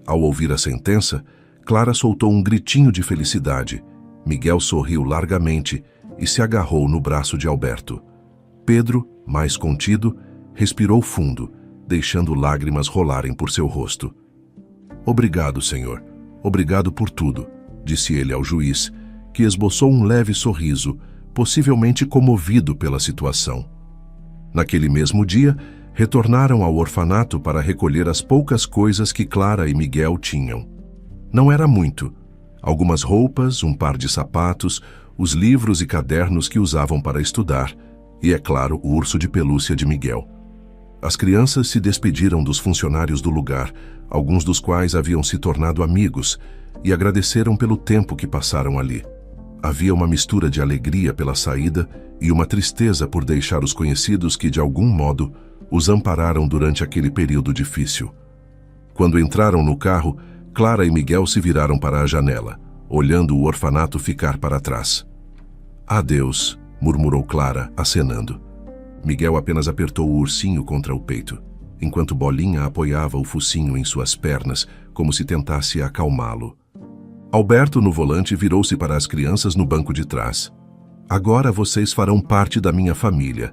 Ao ouvir a sentença, Clara soltou um gritinho de felicidade. Miguel sorriu largamente e se agarrou no braço de Alberto. Pedro, mais contido, respirou fundo, deixando lágrimas rolarem por seu rosto. Obrigado, senhor. Obrigado por tudo, disse ele ao juiz, que esboçou um leve sorriso, possivelmente comovido pela situação. Naquele mesmo dia, retornaram ao orfanato para recolher as poucas coisas que Clara e Miguel tinham. Não era muito. Algumas roupas, um par de sapatos, os livros e cadernos que usavam para estudar e, é claro, o urso de pelúcia de Miguel. As crianças se despediram dos funcionários do lugar, alguns dos quais haviam se tornado amigos, e agradeceram pelo tempo que passaram ali. Havia uma mistura de alegria pela saída e uma tristeza por deixar os conhecidos que, de algum modo, os ampararam durante aquele período difícil. Quando entraram no carro, Clara e Miguel se viraram para a janela, olhando o orfanato ficar para trás. "Adeus", murmurou Clara, acenando. Miguel apenas apertou o ursinho contra o peito, enquanto Bolinha apoiava o focinho em suas pernas, como se tentasse acalmá-lo. Alberto, no volante, virou-se para as crianças no banco de trás. "Agora vocês farão parte da minha família.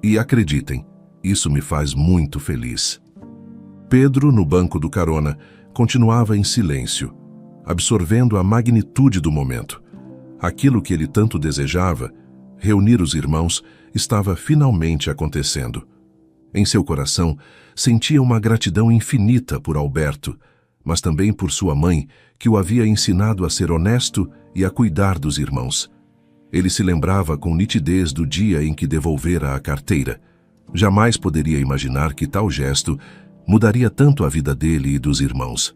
E acreditem, isso me faz muito feliz." Pedro, no banco do carona, continuava em silêncio, absorvendo a magnitude do momento. Aquilo que ele tanto desejava, reunir os irmãos, estava finalmente acontecendo. Em seu coração, sentia uma gratidão infinita por Alberto, mas também por sua mãe, que o havia ensinado a ser honesto e a cuidar dos irmãos. Ele se lembrava com nitidez do dia em que devolvera a carteira. Jamais poderia imaginar que tal gesto mudaria tanto a vida dele e dos irmãos.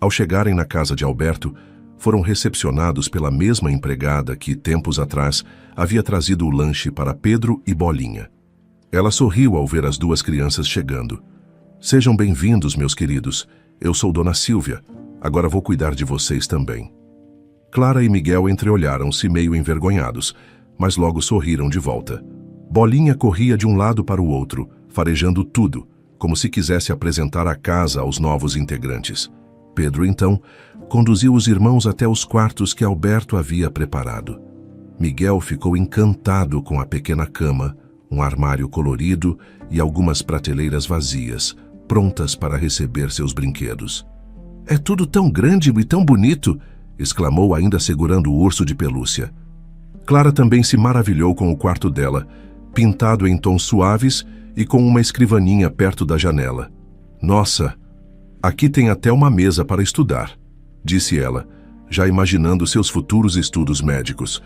Ao chegarem na casa de Alberto, foram recepcionados pela mesma empregada que, tempos atrás, havia trazido o lanche para Pedro e Bolinha. Ela sorriu ao ver as duas crianças chegando. "Sejam bem-vindos, meus queridos. Eu sou Dona Silvia. Agora vou cuidar de vocês também." Clara e Miguel entreolharam-se meio envergonhados, mas logo sorriram de volta. Bolinha corria de um lado para o outro, farejando tudo, como se quisesse apresentar a casa aos novos integrantes. Pedro, então, conduziu os irmãos até os quartos que Alberto havia preparado. Miguel ficou encantado com a pequena cama, um armário colorido e algumas prateleiras vazias, prontas para receber seus brinquedos. "É tudo tão grande e tão bonito!" exclamou, ainda segurando o urso de pelúcia. Clara também se maravilhou com o quarto dela, pintado em tons suaves e com uma escrivaninha perto da janela. "Nossa, aqui tem até uma mesa para estudar", disse ela, já imaginando seus futuros estudos médicos.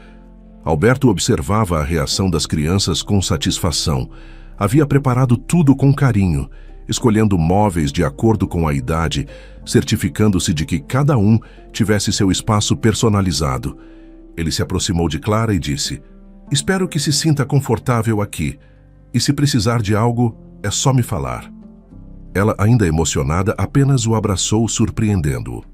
Alberto observava a reação das crianças com satisfação. Havia preparado tudo com carinho, escolhendo móveis de acordo com a idade, certificando-se de que cada um tivesse seu espaço personalizado. Ele se aproximou de Clara e disse: "Espero que se sinta confortável aqui, e se precisar de algo, é só me falar." Ela, ainda emocionada, apenas o abraçou, surpreendendo-o.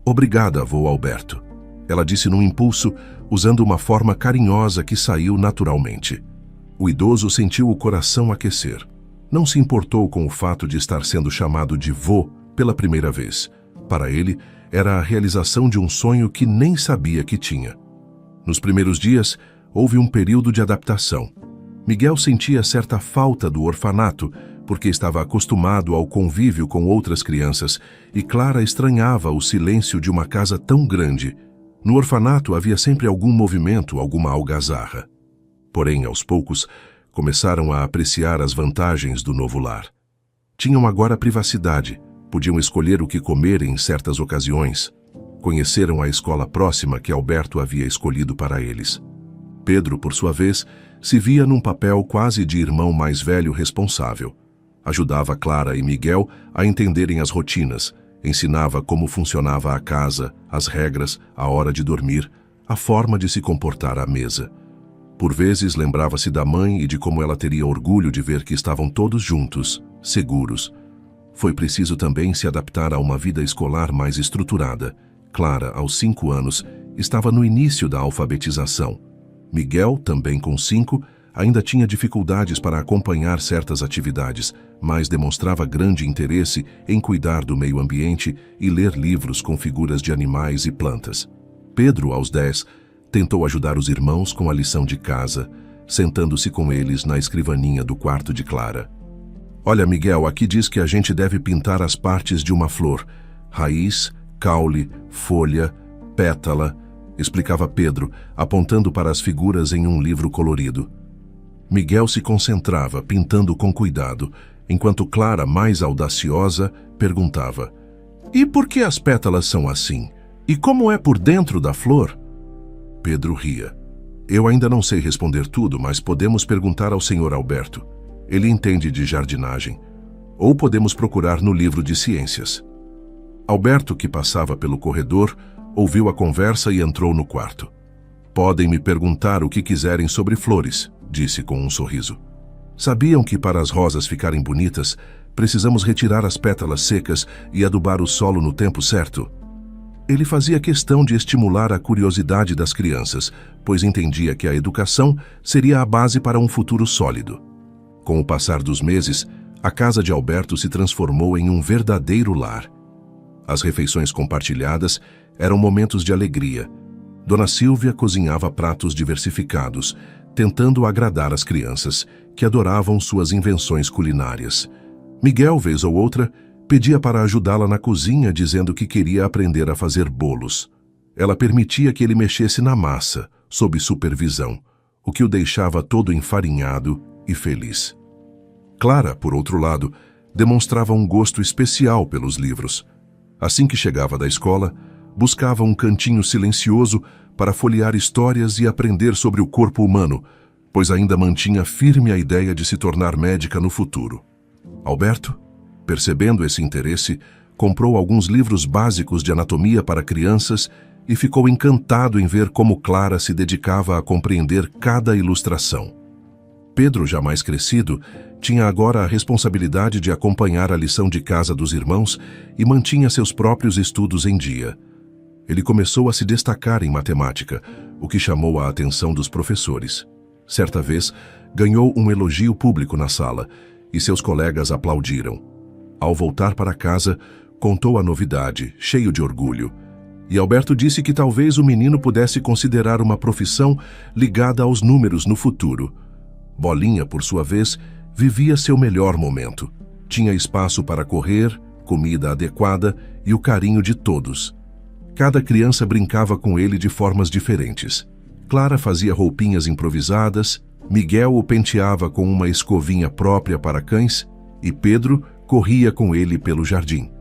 "Obrigada, avô Alberto", ela disse num impulso, usando uma forma carinhosa que saiu naturalmente. O idoso sentiu o coração aquecer. Não se importou com o fato de estar sendo chamado de vô pela primeira vez. Para ele, era a realização de um sonho que nem sabia que tinha. Nos primeiros dias, houve um período de adaptação. Miguel sentia certa falta do orfanato, porque estava acostumado ao convívio com outras crianças, e Clara estranhava o silêncio de uma casa tão grande. No orfanato havia sempre algum movimento, alguma algazarra. Porém, aos poucos, começaram a apreciar as vantagens do novo lar. Tinham agora privacidade, podiam escolher o que comer em certas ocasiões. Conheceram a escola próxima que Alberto havia escolhido para eles. Pedro, por sua vez, se via num papel quase de irmão mais velho responsável. Ajudava Clara e Miguel a entenderem as rotinas, ensinava como funcionava a casa, as regras, a hora de dormir, a forma de se comportar à mesa. Por vezes lembrava-se da mãe e de como ela teria orgulho de ver que estavam todos juntos, seguros. Foi preciso também se adaptar a uma vida escolar mais estruturada. Clara, aos 5 anos, estava no início da alfabetização. Miguel, também com 5, ainda tinha dificuldades para acompanhar certas atividades, mas demonstrava grande interesse em cuidar do meio ambiente e ler livros com figuras de animais e plantas. Pedro, aos 10, tentou ajudar os irmãos com a lição de casa, sentando-se com eles na escrivaninha do quarto de Clara. "Olha, Miguel, aqui diz que a gente deve pintar as partes de uma flor: raiz, caule, folha, pétala", explicava Pedro, apontando para as figuras em um livro colorido. Miguel se concentrava, pintando com cuidado, enquanto Clara, mais audaciosa, perguntava: "E por que as pétalas são assim? E como é por dentro da flor? Pedro ria. Eu ainda não sei responder tudo, mas podemos perguntar ao Sr. Alberto. Ele entende de jardinagem. Ou podemos procurar no livro de ciências. Alberto, que passava pelo corredor, ouviu a conversa e entrou no quarto. Podem me perguntar o que quiserem sobre flores, disse com um sorriso. Sabiam que para as rosas ficarem bonitas, precisamos retirar as pétalas secas e adubar o solo no tempo certo? Ele fazia questão de estimular a curiosidade das crianças, pois entendia que a educação seria a base para um futuro sólido. Com o passar dos meses, a casa de Alberto se transformou em um verdadeiro lar. As refeições compartilhadas eram momentos de alegria. Dona Silvia cozinhava pratos diversificados, tentando agradar as crianças, que adoravam suas invenções culinárias. Miguel, vez ou outra, pedia para ajudá-la na cozinha, dizendo que queria aprender a fazer bolos. Ela permitia que ele mexesse na massa, sob supervisão, o que o deixava todo enfarinhado e feliz. Clara, por outro lado, demonstrava um gosto especial pelos livros. Assim que chegava da escola, buscava um cantinho silencioso para folhear histórias e aprender sobre o corpo humano, pois ainda mantinha firme a ideia de se tornar médica no futuro. Alberto, percebendo esse interesse, comprou alguns livros básicos de anatomia para crianças e ficou encantado em ver como Clara se dedicava a compreender cada ilustração. Pedro, já mais crescido, tinha agora a responsabilidade de acompanhar a lição de casa dos irmãos e mantinha seus próprios estudos em dia. Ele começou a se destacar em matemática, o que chamou a atenção dos professores. Certa vez, ganhou um elogio público na sala e seus colegas aplaudiram. Ao voltar para casa, contou a novidade, cheio de orgulho. E Alberto disse que talvez o menino pudesse considerar uma profissão ligada aos números no futuro. Bolinha, por sua vez, vivia seu melhor momento. Tinha espaço para correr, comida adequada e o carinho de todos. Cada criança brincava com ele de formas diferentes. Clara fazia roupinhas improvisadas, Miguel o penteava com uma escovinha própria para cães e Pedro corria com ele pelo jardim.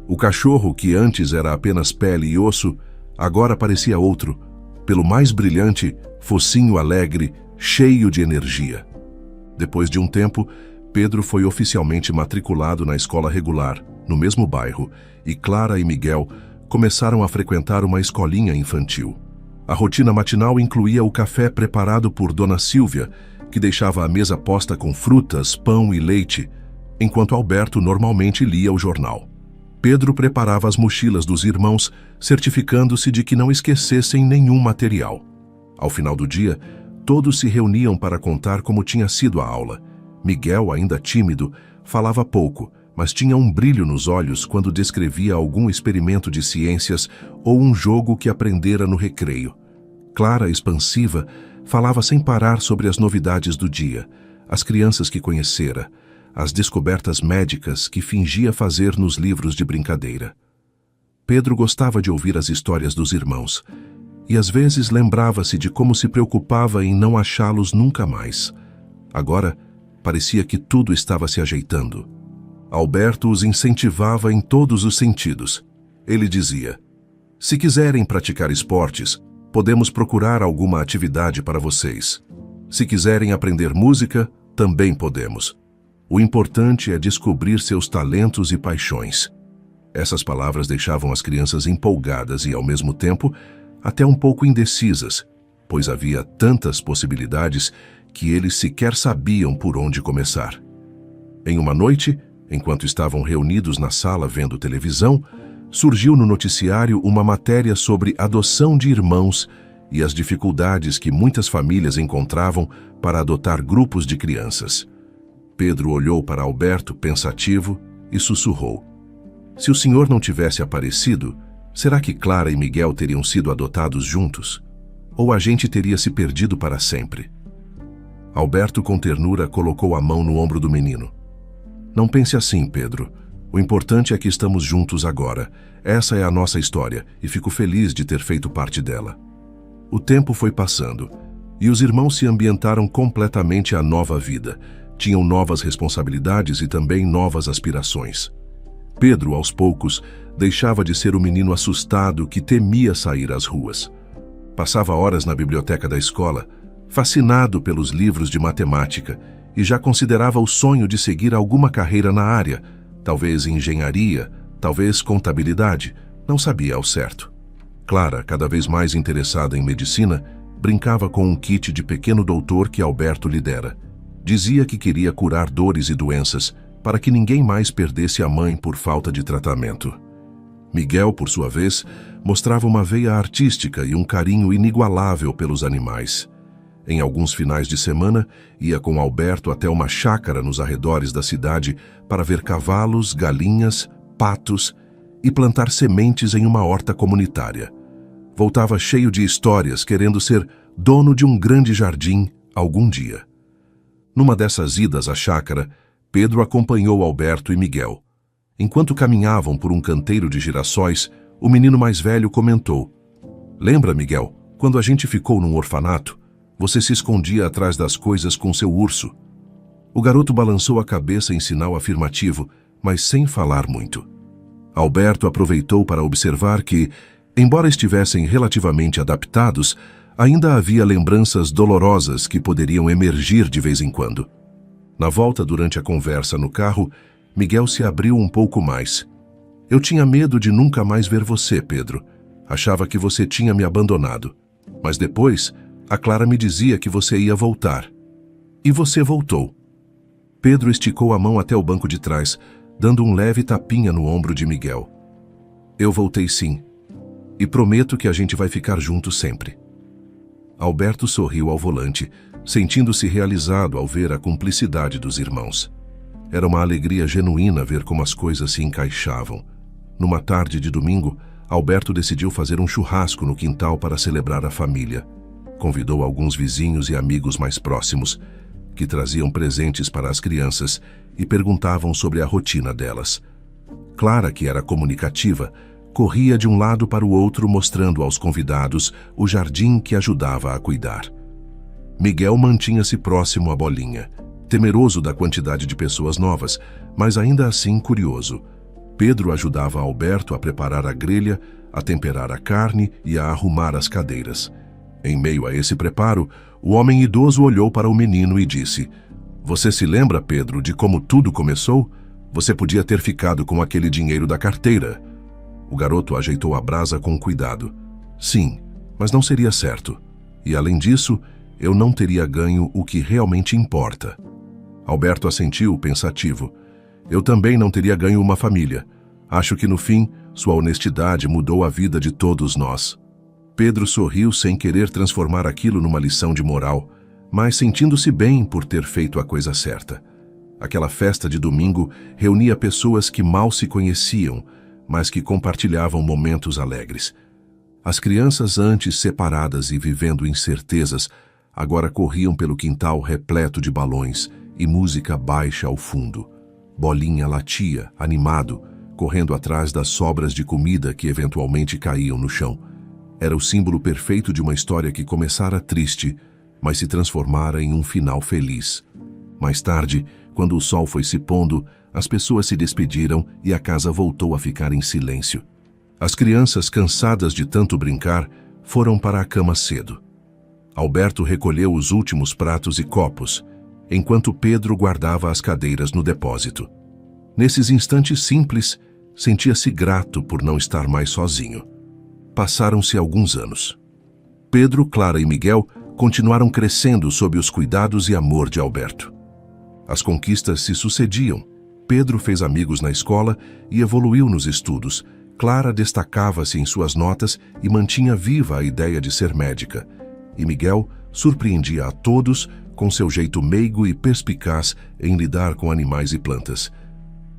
O cachorro, que antes era apenas pele e osso, agora parecia outro, pelo mais brilhante, focinho alegre, cheio de energia. Depois de um tempo, Pedro foi oficialmente matriculado na escola regular, no mesmo bairro, e Clara e Miguel começaram a frequentar uma escolinha infantil. A rotina matinal incluía o café preparado por Dona Silvia, que deixava a mesa posta com frutas, pão e leite, enquanto Alberto normalmente lia o jornal. Pedro preparava as mochilas dos irmãos, certificando-se de que não esquecessem nenhum material. Ao final do dia, todos se reuniam para contar como tinha sido a aula. Miguel, ainda tímido, falava pouco, mas tinha um brilho nos olhos quando descrevia algum experimento de ciências ou um jogo que aprendera no recreio. Clara, expansiva, falava sem parar sobre as novidades do dia, as crianças que conhecera, as descobertas médicas que fingia fazer nos livros de brincadeira. Pedro gostava de ouvir as histórias dos irmãos, e às vezes lembrava-se de como se preocupava em não achá-los nunca mais. Agora, parecia que tudo estava se ajeitando. Alberto os incentivava em todos os sentidos. Ele dizia: "Se quiserem praticar esportes, podemos procurar alguma atividade para vocês. Se quiserem aprender música, também podemos. O importante é descobrir seus talentos e paixões." Essas palavras deixavam as crianças empolgadas e, ao mesmo tempo, até um pouco indecisas, pois havia tantas possibilidades que eles sequer sabiam por onde começar. Em uma noite, enquanto estavam reunidos na sala vendo televisão, surgiu no noticiário uma matéria sobre adoção de irmãos e as dificuldades que muitas famílias encontravam para adotar grupos de crianças. Pedro olhou para Alberto pensativo e sussurrou: "Se o senhor não tivesse aparecido, será que Clara e Miguel teriam sido adotados juntos? Ou a gente teria se perdido para sempre?" Alberto, com ternura, colocou a mão no ombro do menino. "Não pense assim, Pedro. O importante é que estamos juntos agora. Essa é a nossa história e fico feliz de ter feito parte dela." O tempo foi passando e os irmãos se ambientaram completamente à nova vida. Tinham novas responsabilidades e também novas aspirações. Pedro, aos poucos, Deixava de ser o menino assustado que temia sair às ruas. Passava horas na biblioteca da escola, fascinado pelos livros de matemática, e já considerava o sonho de seguir alguma carreira na área, talvez engenharia, talvez contabilidade, não sabia ao certo. Clara, cada vez mais interessada em medicina, brincava com um kit de pequeno doutor que Alberto lhe dera. Dizia que queria curar dores e doenças, para que ninguém mais perdesse a mãe por falta de tratamento. Miguel, por sua vez, mostrava uma veia artística e um carinho inigualável pelos animais. Em alguns finais de semana, ia com Alberto até uma chácara nos arredores da cidade para ver cavalos, galinhas, patos e plantar sementes em uma horta comunitária. Voltava cheio de histórias, querendo ser dono de um grande jardim algum dia. Numa dessas idas à chácara, Pedro acompanhou Alberto e Miguel. Enquanto caminhavam por um canteiro de girassóis, o menino mais velho comentou: "Lembra, Miguel, quando a gente ficou num orfanato, você se escondia atrás das coisas com seu urso?" O garoto balançou a cabeça em sinal afirmativo, mas sem falar muito. Alberto aproveitou para observar que, embora estivessem relativamente adaptados, ainda havia lembranças dolorosas que poderiam emergir de vez em quando. Na volta, durante a conversa no carro, Miguel se abriu um pouco mais. "Eu tinha medo de nunca mais ver você, Pedro. Achava que você tinha me abandonado. Mas depois, a Clara me dizia que você ia voltar. E você voltou." Pedro esticou a mão até o banco de trás, dando um leve tapinha no ombro de Miguel. "Eu voltei sim. E prometo que a gente vai ficar juntos sempre." Alberto sorriu ao volante, sentindo-se realizado ao ver a cumplicidade dos irmãos. Era uma alegria genuína ver como as coisas se encaixavam. Numa tarde de domingo, Alberto decidiu fazer um churrasco no quintal para celebrar a família. Convidou alguns vizinhos e amigos mais próximos, que traziam presentes para as crianças e perguntavam sobre a rotina delas. Clara, que era comunicativa, corria de um lado para o outro mostrando aos convidados o jardim que ajudava a cuidar. Miguel mantinha-se próximo à bolinha, temeroso da quantidade de pessoas novas, mas ainda assim curioso. Pedro ajudava Alberto a preparar a grelha, a temperar a carne e a arrumar as cadeiras. Em meio a esse preparo, o homem idoso olhou para o menino e disse: "Você se lembra, Pedro, de como tudo começou? Você podia ter ficado com aquele dinheiro da carteira." O garoto ajeitou a brasa com cuidado. "Sim, mas não seria certo. E além disso, eu não teria ganho o que realmente importa." Alberto assentiu, pensativo. "Eu também não teria ganho uma família. Acho que no fim, sua honestidade mudou a vida de todos nós." Pedro sorriu sem querer transformar aquilo numa lição de moral, mas sentindo-se bem por ter feito a coisa certa. Aquela festa de domingo reunia pessoas que mal se conheciam, mas que compartilhavam momentos alegres. As crianças, antes separadas e vivendo incertezas, agora corriam pelo quintal repleto de balões e música baixa ao fundo. Bolinha latia, animado, correndo atrás das sobras de comida que eventualmente caíam no chão. Era o símbolo perfeito de uma história que começara triste, mas se transformara em um final feliz. Mais tarde, quando o sol foi se pondo, as pessoas se despediram e a casa voltou a ficar em silêncio. As crianças, cansadas de tanto brincar, foram para a cama cedo. Alberto recolheu os últimos pratos e copos, enquanto Pedro guardava as cadeiras no depósito. Nesses instantes simples, sentia-se grato por não estar mais sozinho. Passaram-se alguns anos. Pedro, Clara e Miguel continuaram crescendo sob os cuidados e amor de Alberto. As conquistas se sucediam. Pedro fez amigos na escola e evoluiu nos estudos. Clara destacava-se em suas notas e mantinha viva a ideia de ser médica. E Miguel surpreendia a todos com seu jeito meigo e perspicaz em lidar com animais e plantas.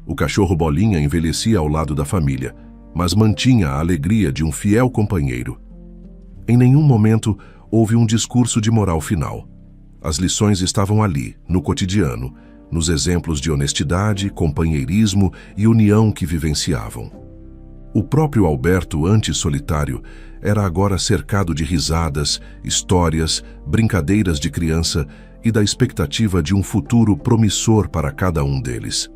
O cachorro Bolinha envelhecia ao lado da família, mas mantinha a alegria de um fiel companheiro. Em nenhum momento houve um discurso de moral final. As lições estavam ali, no cotidiano, nos exemplos de honestidade, companheirismo e união que vivenciavam. O próprio Alberto, antes solitário, era agora cercado de risadas, histórias, brincadeiras de criança e da expectativa de um futuro promissor para cada um deles.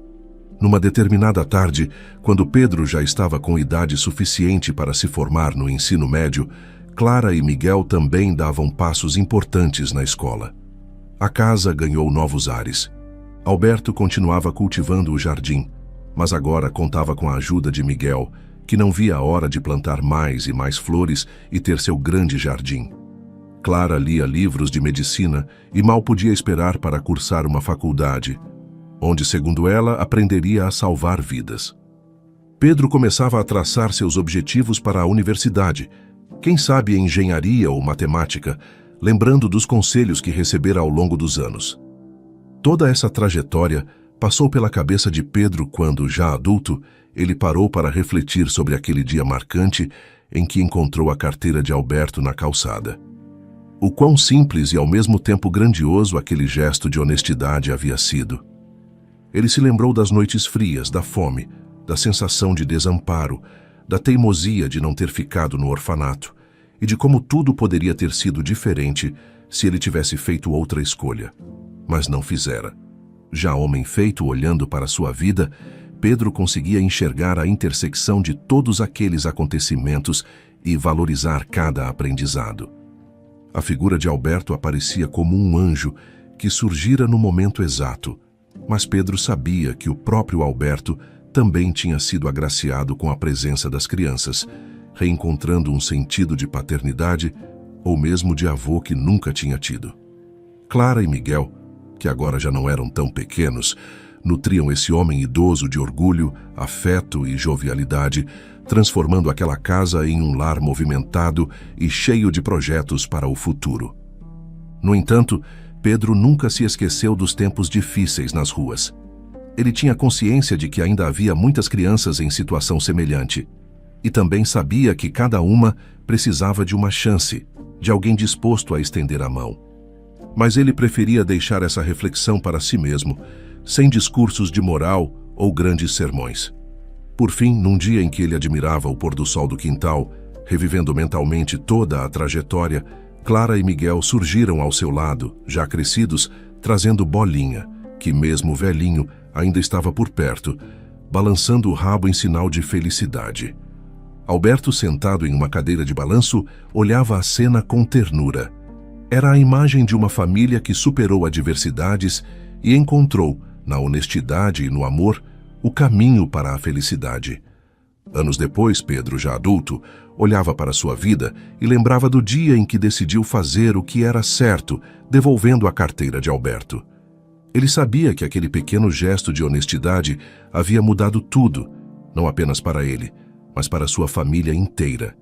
Numa determinada tarde, quando Pedro já estava com idade suficiente para se formar no ensino médio, Clara e Miguel também davam passos importantes na escola. A casa ganhou novos ares. Alberto continuava cultivando o jardim, mas agora contava com a ajuda de Miguel, que não via a hora de plantar mais e mais flores e ter seu grande jardim. Clara lia livros de medicina e mal podia esperar para cursar uma faculdade, onde, segundo ela, aprenderia a salvar vidas. Pedro começava a traçar seus objetivos para a universidade, quem sabe em engenharia ou matemática, lembrando dos conselhos que recebera ao longo dos anos. Toda essa trajetória passou pela cabeça de Pedro quando, já adulto, ele parou para refletir sobre aquele dia marcante em que encontrou a carteira de Alberto na calçada. O quão simples e ao mesmo tempo grandioso aquele gesto de honestidade havia sido. Ele se lembrou das noites frias, da fome, da sensação de desamparo, da teimosia de não ter ficado no orfanato e de como tudo poderia ter sido diferente se ele tivesse feito outra escolha. Mas não fizera. Já homem feito, olhando para sua vida, Pedro conseguia enxergar a intersecção de todos aqueles acontecimentos e valorizar cada aprendizado. A figura de Alberto aparecia como um anjo que surgira no momento exato, mas Pedro sabia que o próprio Alberto também tinha sido agraciado com a presença das crianças, reencontrando um sentido de paternidade ou mesmo de avô que nunca tinha tido. Clara e Miguel, que agora já não eram tão pequenos, nutriam esse homem idoso de orgulho, afeto e jovialidade, transformando aquela casa em um lar movimentado e cheio de projetos para o futuro. No entanto, Pedro nunca se esqueceu dos tempos difíceis nas ruas. Ele tinha consciência de que ainda havia muitas crianças em situação semelhante, e também sabia que cada uma precisava de uma chance, de alguém disposto a estender a mão. Mas ele preferia deixar essa reflexão para si mesmo, sem discursos de moral ou grandes sermões. Por fim, num dia em que ele admirava o pôr do sol do quintal, revivendo mentalmente toda a trajetória, Clara e Miguel surgiram ao seu lado, já crescidos, trazendo Bolinha, que mesmo velhinho ainda estava por perto, balançando o rabo em sinal de felicidade. Alberto, sentado em uma cadeira de balanço, olhava a cena com ternura. Era a imagem de uma família que superou adversidades e encontrou, na honestidade e no amor, o caminho para a felicidade. Anos depois, Pedro, já adulto, olhava para sua vida e lembrava do dia em que decidiu fazer o que era certo, devolvendo a carteira de Alberto. Ele sabia que aquele pequeno gesto de honestidade havia mudado tudo, não apenas para ele, mas para sua família inteira.